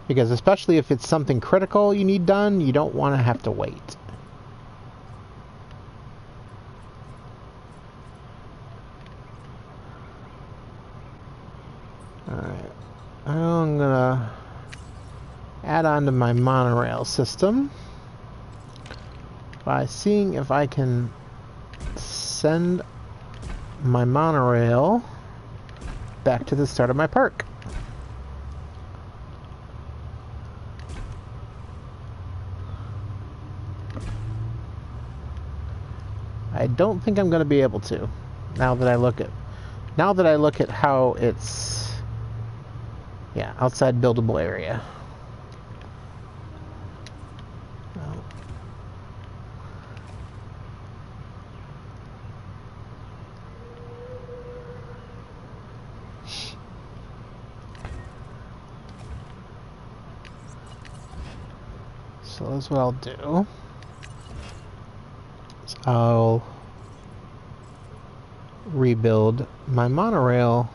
because especially if it's something critical you need done, you don't want to have to wait. Alright, I'm gonna add on to my monorail system by seeing if I can send my monorail back to the start of my park. I don't think I'm going to be able to. Now that I look at how it's, yeah, outside buildable area. Oh. So that's what I'll do. Is I'll rebuild my monorail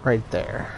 right there.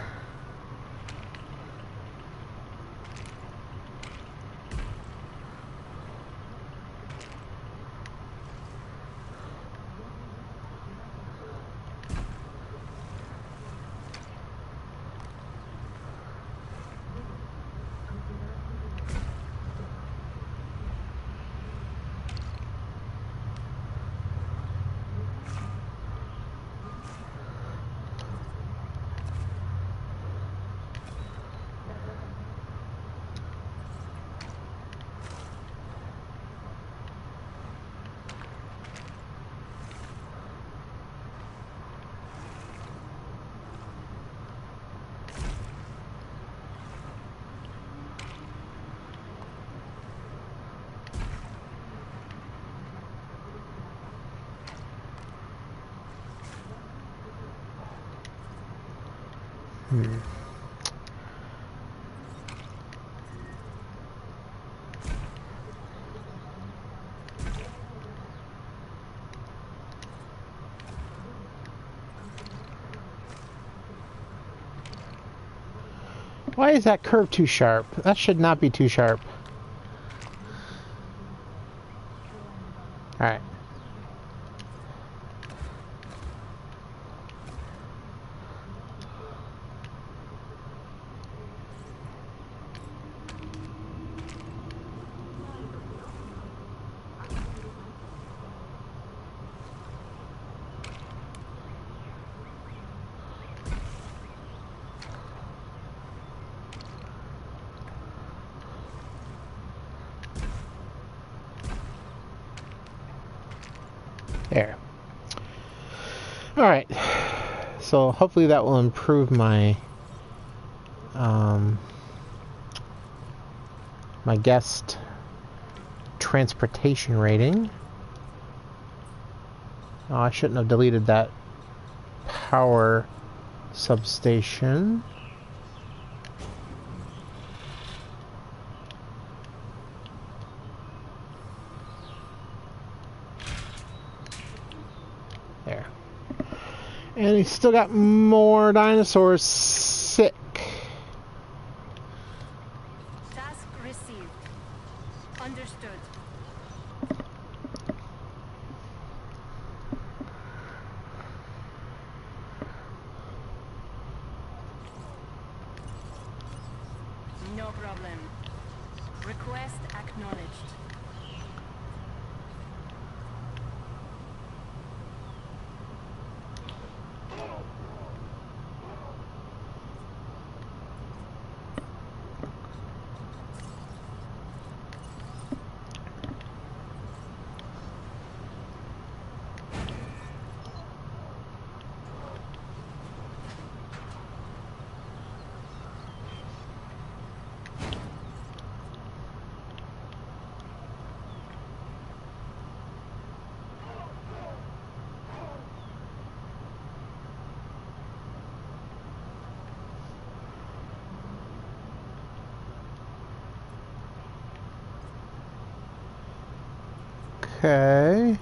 Why is that curve too sharp? That should not be too sharp. Alright. There. Alright. So hopefully that will improve my my guest transportation rating. Oh, I shouldn't have deleted that power substation. There. And he's still got more dinosaurs sick. Task received. Understood. No problem. Request acknowledged. Okay.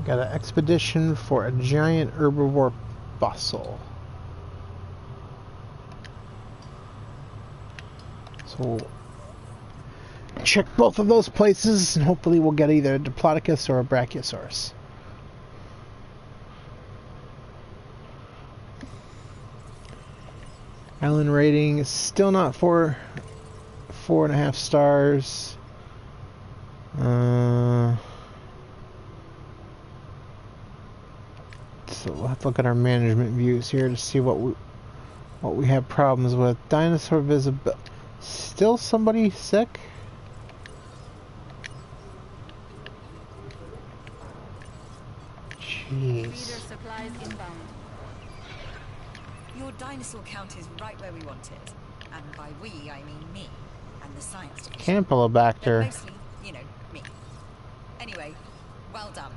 Got an expedition for a giant herbivore fossil. So we'll check both of those places, and hopefully we'll get either a Diplodocus or a Brachiosaurus. Island rating is still not 4.5 stars. So we'll have to look at our management views here to see what we have problems with. Dinosaur visibility. Still somebody sick? Jeez. Feeder supplies inbound. Your dinosaur count is right where we want it. And by we, I mean me and the science division. But Campylobacter. mostly, you know, me. Anyway, well done.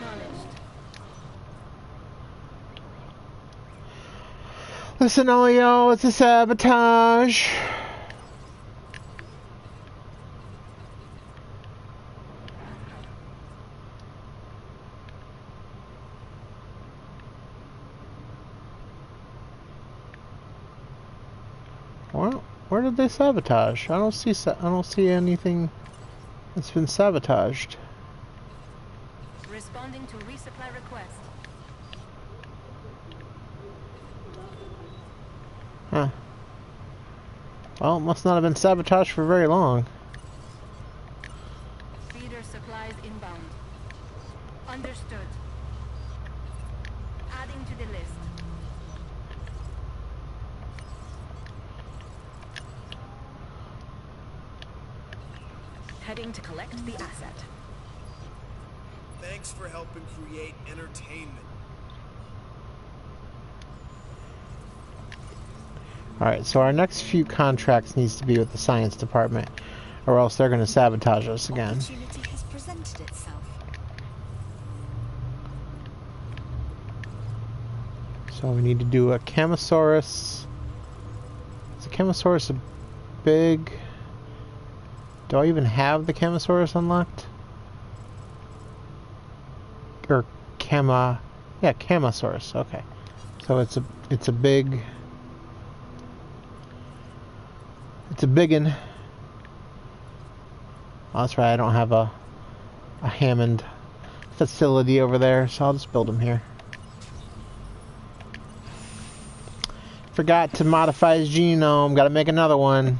Acknowledged. Listen, all y'all, it's a sabotage. Well, where did they sabotage? I don't see anything that's been sabotaged. Responding to resupply request. Huh. Well, it must not have been sabotaged for very long. Feeder supplies inbound. Understood. Adding to the list. Heading to collect the asset. Thanks for helping create entertainment. Alright, so our next few contracts needs to be with the science department, or else they're going to sabotage us again. Opportunity has presented itself. So we need to do a Camosaurus. Is a Camosaurus a big... Do I even have the Camosaurus unlocked? Or Yeah, Camosaurus, okay. So it's a big... It's a biggin. Oh, that's right, I don't have a Hammond facility over there, so I'll just build them here. Forgot to modify his genome, gotta make another one.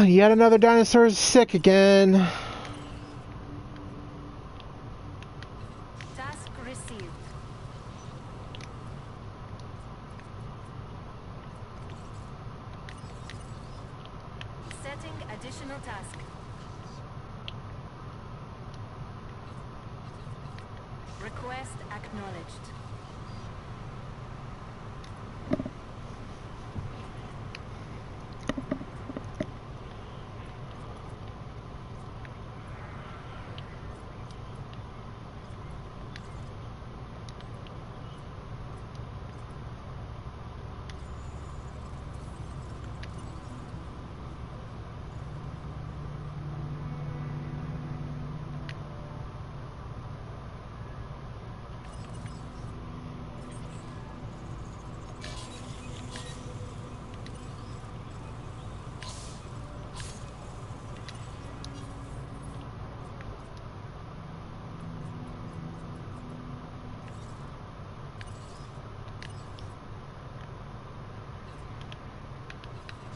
Yet another dinosaur is sick again. Task received. Setting additional task. Request acknowledged.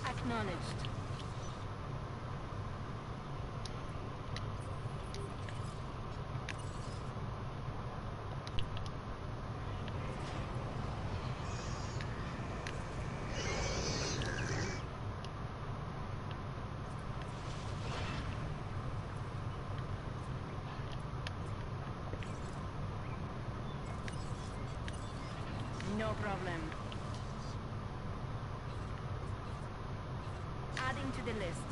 Acknowledged. No problem. Adding to the list.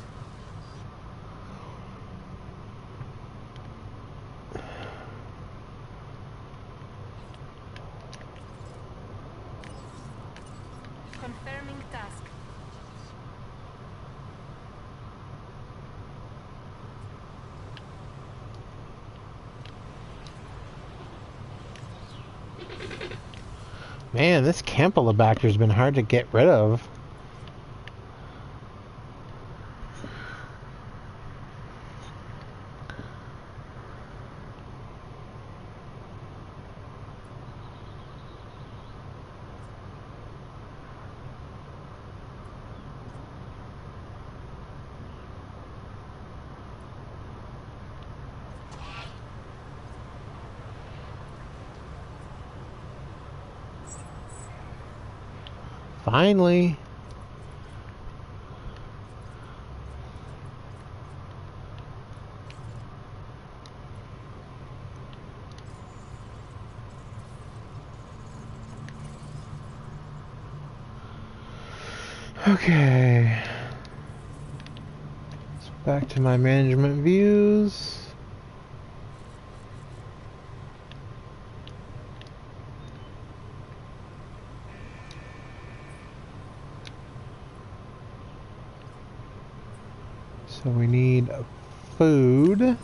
Man, this Campylobacter's been hard to get rid of. Finally. Okay. So back to my management views. So we need food.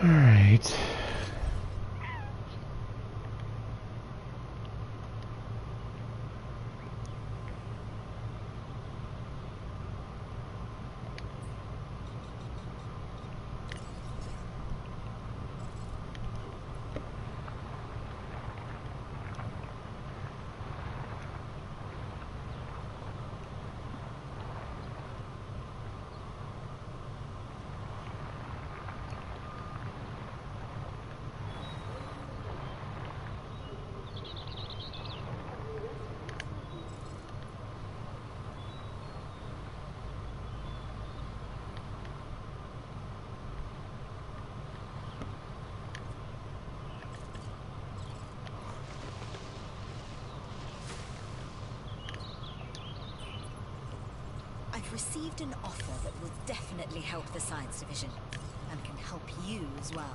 All right. I've received an offer that will definitely help the science division, and can help you as well.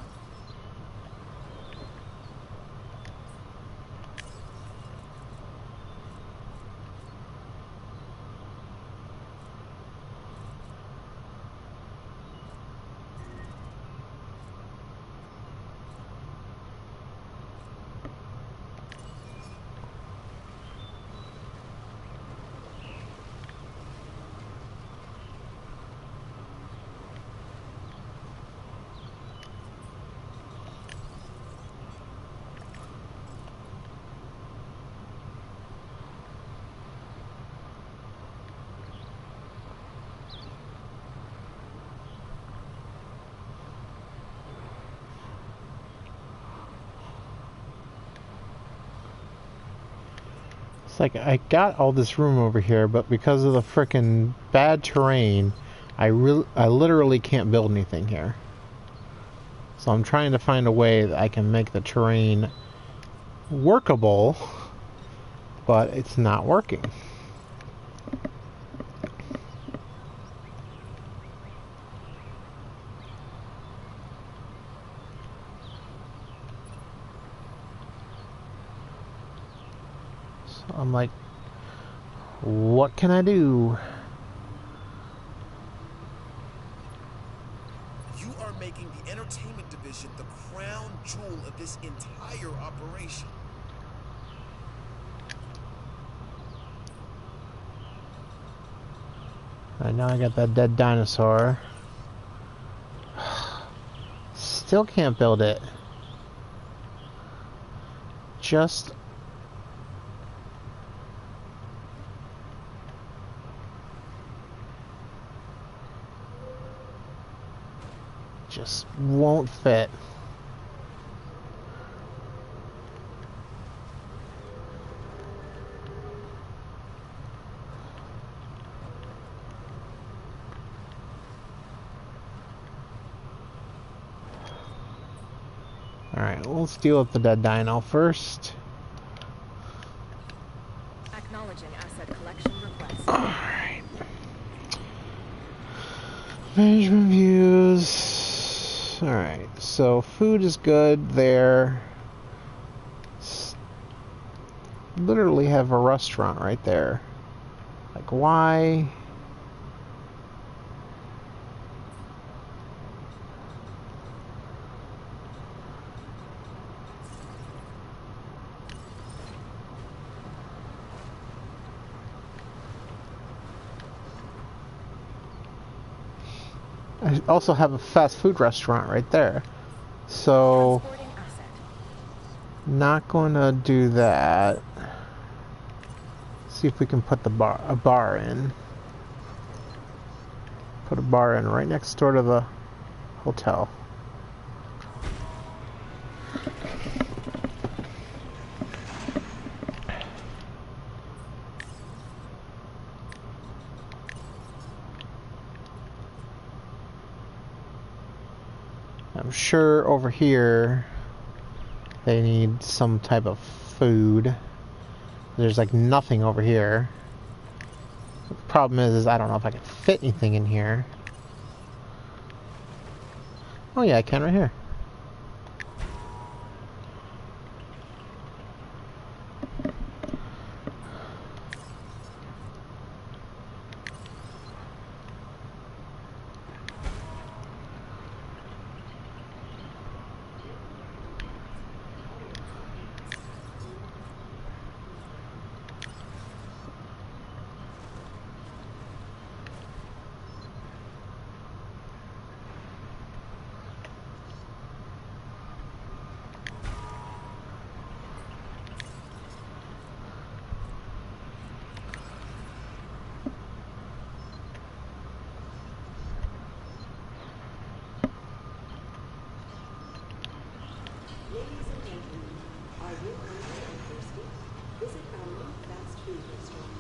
It's like I got all this room over here, but because of the frickin' bad terrain, I literally can't build anything here. So I'm trying to find a way that I can make the terrain workable, but it's not working. I'm like, what can I do? You are making the entertainment division the crown jewel of this entire operation. Alright, now I got that dead dinosaur. Still can't build it. Just won't fit. Alright, let's deal with the dead dino first. Acknowledging asset collection request. Alright. Management views. Alright, so food is good there. Literally have a restaurant right there. Like, why? I also have a fast food restaurant right there. So, Transporting asset. not gonna do that. See if we can put a bar in. Put a bar in right next door to the hotel. I'm sure over here they need some type of food. There's like nothing over here. The problem is I don't know if I can fit anything in here. Oh yeah, I can right here. Ladies and gentlemen, are you hungry and thirsty? Visit our new fast food restaurant.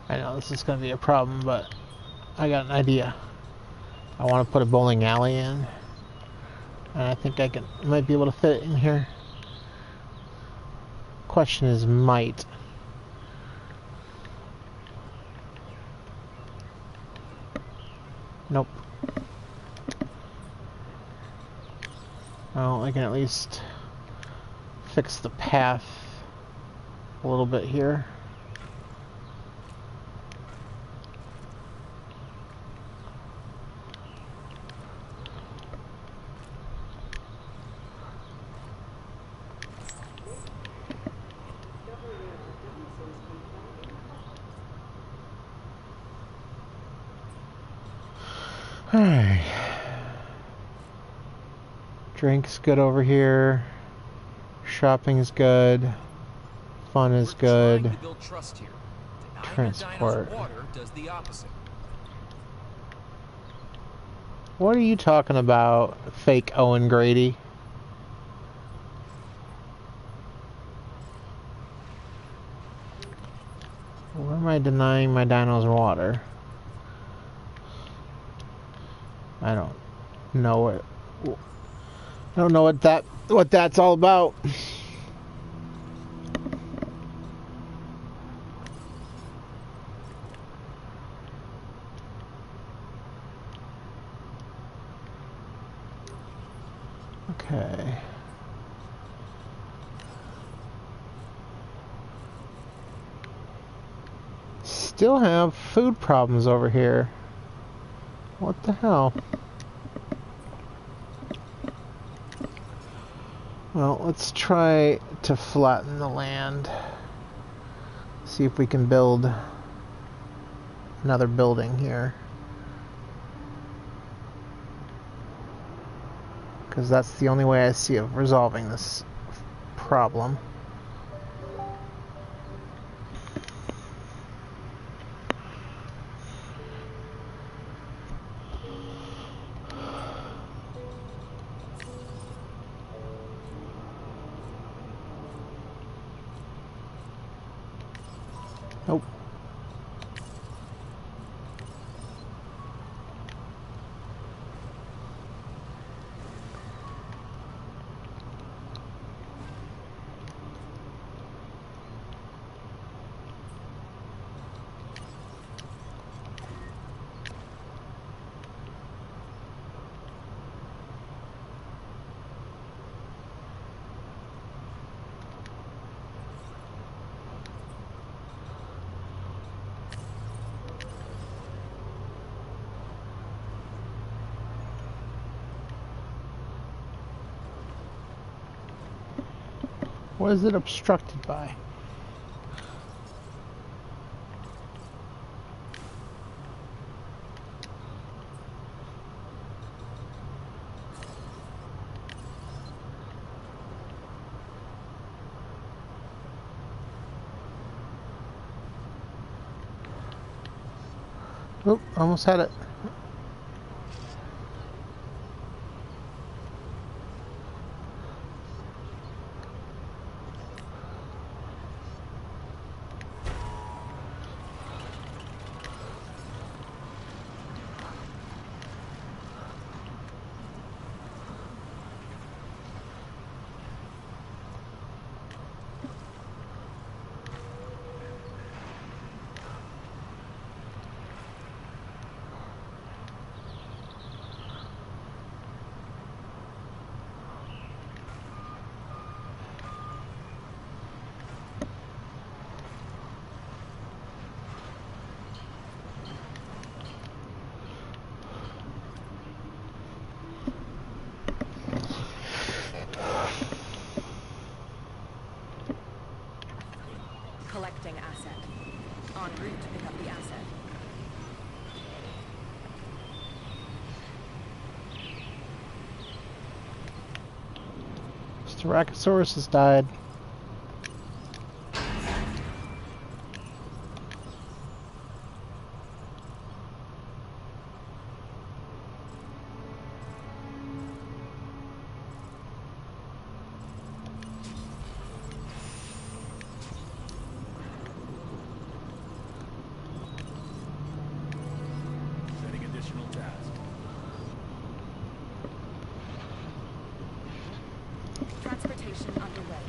I know this is going to be a problem, but I got an idea. I want to put a bowling alley in, and I think might be able to fit it in here. Question is might. Nope. Well, I can at least fix the path a little bit here. Alright. Drink's good over here. Shopping is good. Fun is good. Trying to build trust here. Denying Transport. the dinos water does the opposite. What are you talking about, fake Owen Grady? Where am I denying my dinos water? I don't know what that's all about. Okay. Still have food problems over here. What the hell? Well, let's try to flatten the land. See if we can build another building here. Because that's the only way I see of resolving this problem. Nope. What is it obstructed by? Oop, almost had it. Collecting asset. En route to pick up the asset. Styracosaurus has died. Setting additional task. Transportation underway.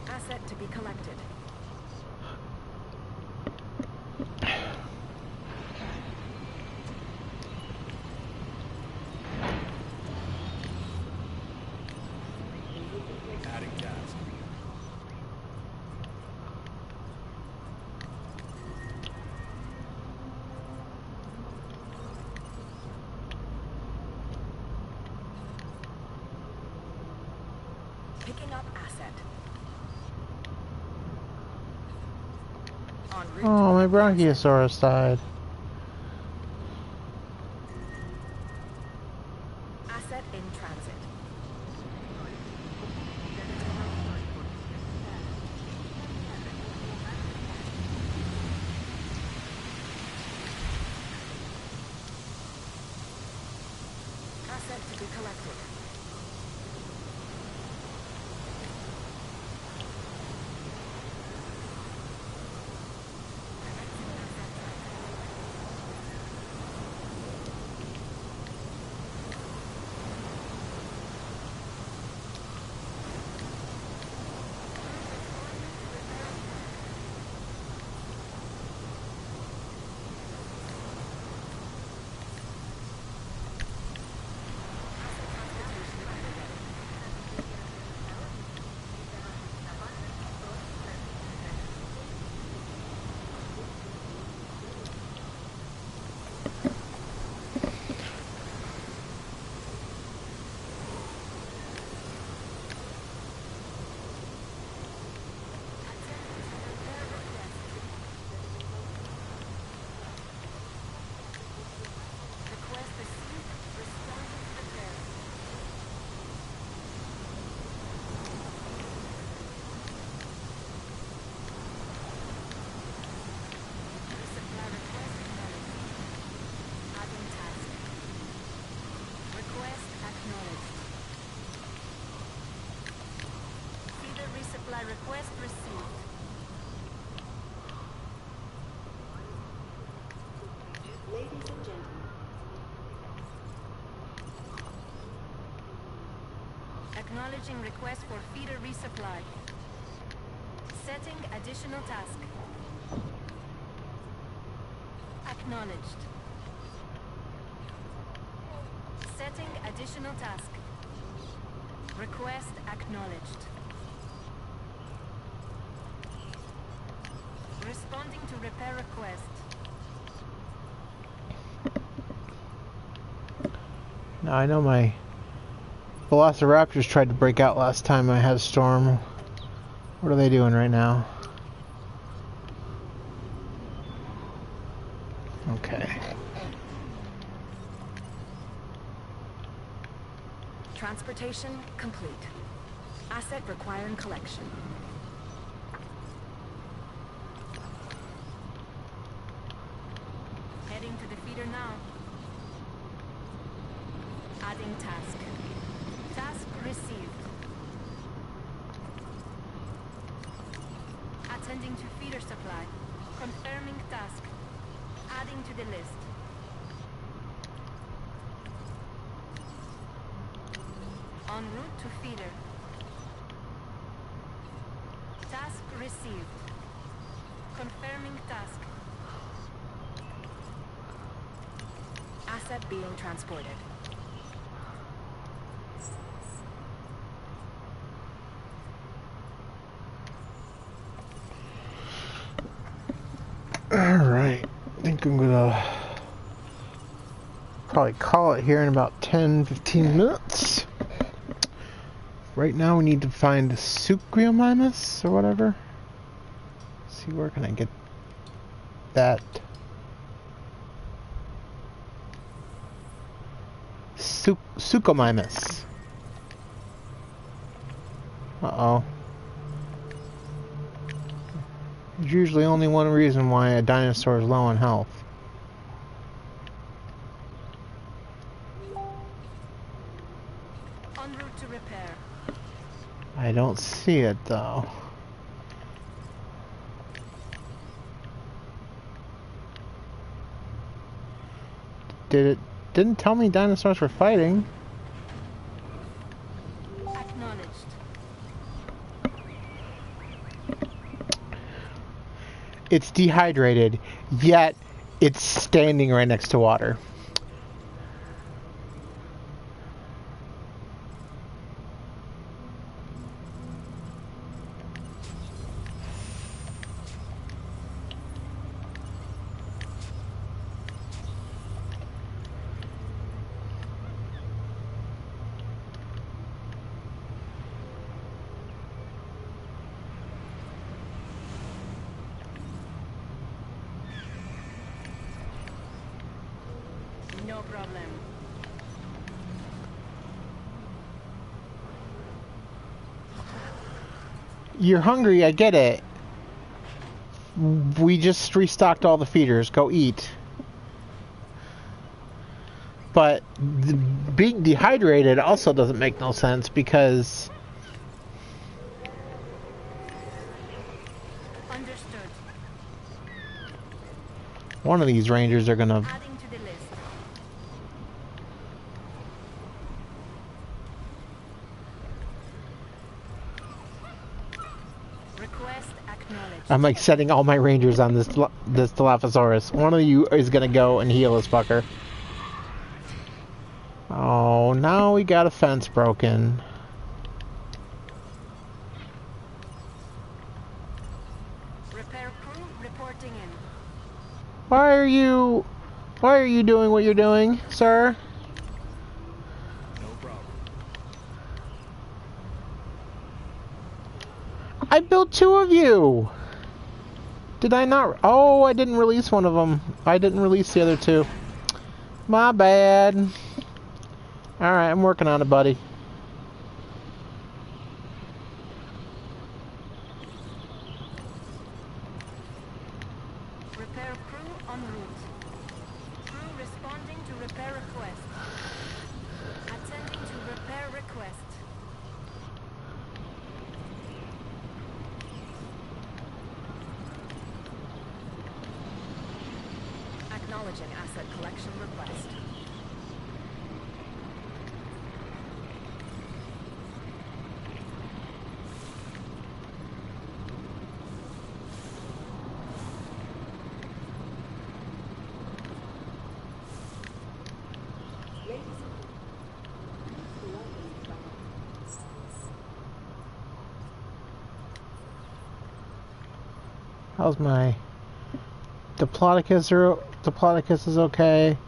Asset to be collected. Adding task. Picking up asset. En route Oh, my to pick up the asset. Brachiosaurus died. Asset in transit. Asset to be collected. Request received. Responding prepared. Resupply request acknowledged. Adding task. Request acknowledged. Feeder resupply request received. Ladies and gentlemen, Acknowledging request for feeder resupply. Setting additional task. Acknowledged. Setting additional task. Request acknowledged. Responding to repair request. Now I know my Velociraptors tried to break out last time I had a storm. What are they doing right now? Okay. Transportation complete. Asset requiring collection. Heading to the feeder now. Adding task. Task received. Attending to feeder supply. Confirming task. Adding to the list. En route to feeder. Task received. Confirming task. Asset being transported. Alright. I think I'm gonna probably call it here in about 10-15 minutes. Right now we need to find Sucriomimus or whatever. Let's see, where can I get that? Suchomimus. Uh-oh. There's usually only one reason why a dinosaur is low on health. En route to repair. I don't see it though. Didn't tell me dinosaurs were fighting. Acknowledged. It's dehydrated, yet it's standing right next to water. No problem. You're hungry, I get it. We just restocked all the feeders. Go eat. But being dehydrated also doesn't make no sense because Understood. one of these rangers are gonna. Adding to the list. Request acknowledged. I'm like setting all my rangers on this Dilophosaurus. One of you is gonna go and heal this fucker. Oh, now we got a fence broken. Repair crew reporting in. Why are you doing what you're doing, sir? No problem. I built 2 of you. Did I not? Oh, I didn't release one of them. I didn't release the other 2. My bad. Alright, I'm working on it, buddy. Repair crew en route. Crew responding to repair request. Attending to repair request. Acknowledging asset collection request. Ladies and How's my Diplodocus is okay.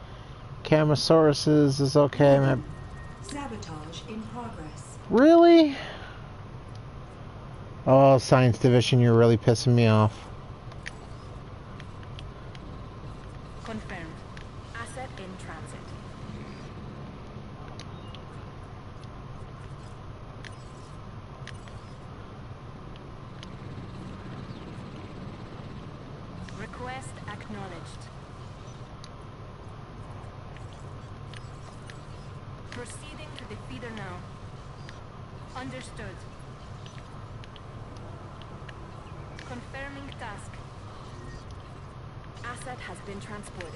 Camosaurus is okay. My... sabotage in progress. Really? Oh, Science Division, you're really pissing me off. Confirmed. Asset in transit. Request acknowledged. Proceeding to the feeder now. Understood. Confirming task. Asset has been transported.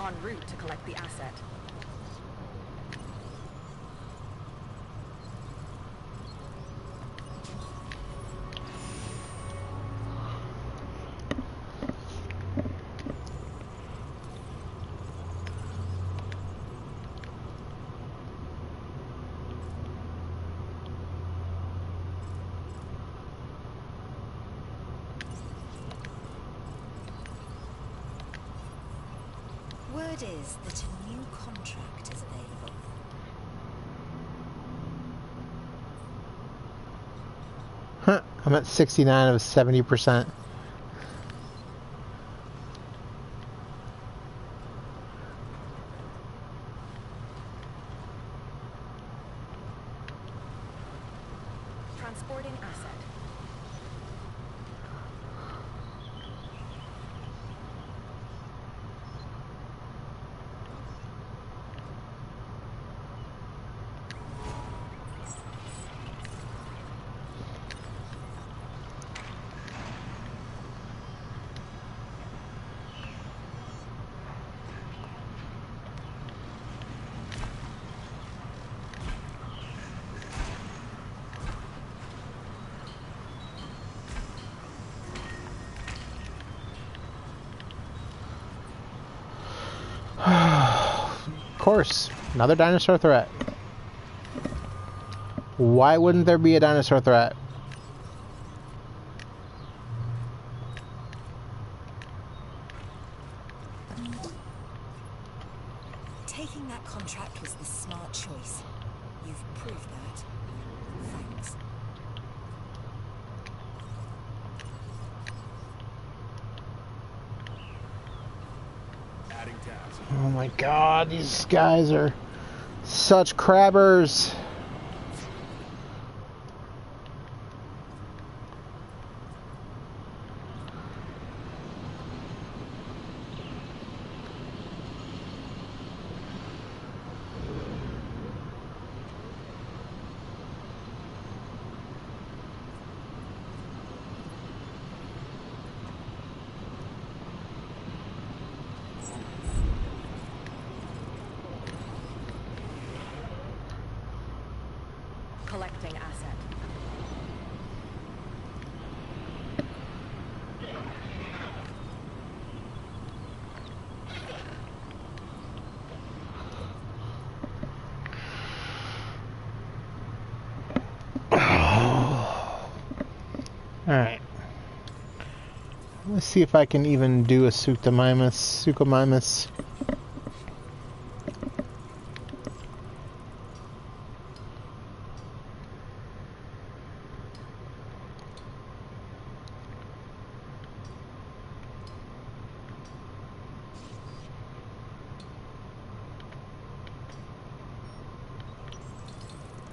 En route to collect the asset. Word is that a new contract is available. Huh, I'm at 69 of 70%. Transporting asset. Of course, another dinosaur threat. Why wouldn't there be a dinosaur threat? Taking that contract was the smart choice. You've proved that. Thanks. Adding task. Oh my god, these guys are such crabbers. Collecting asset. Alright. Let's see if I can even do a Suchomimus.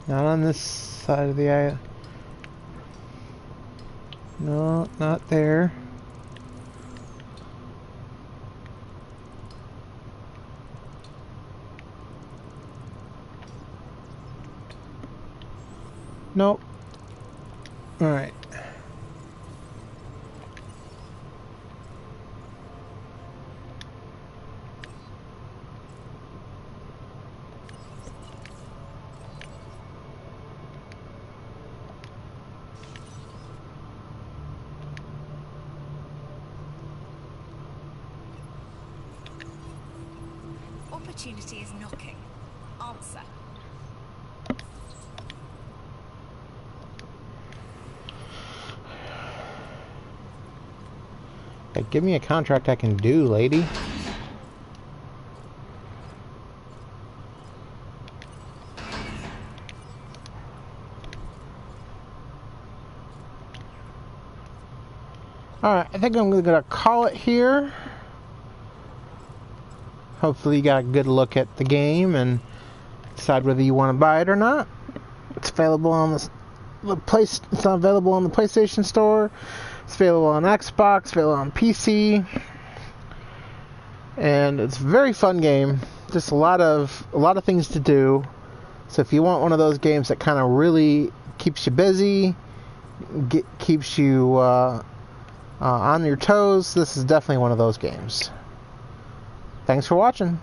Not on this side of the eye. No, not there. Nope. Alright. Opportunity is knocking. Answer. Hey, give me a contract I can do, lady. Alright, I think I'm gonna call it here. Hopefully you got a good look at the game and decide whether you want to buy it or not. It's available on it's not available on the PlayStation Store. It's available on Xbox, available on PC. And it's a very fun game. Just a lot of things to do. So if you want one of those games that kind of really keeps you busy, keeps you on your toes, this is definitely one of those games. Thanks for watching.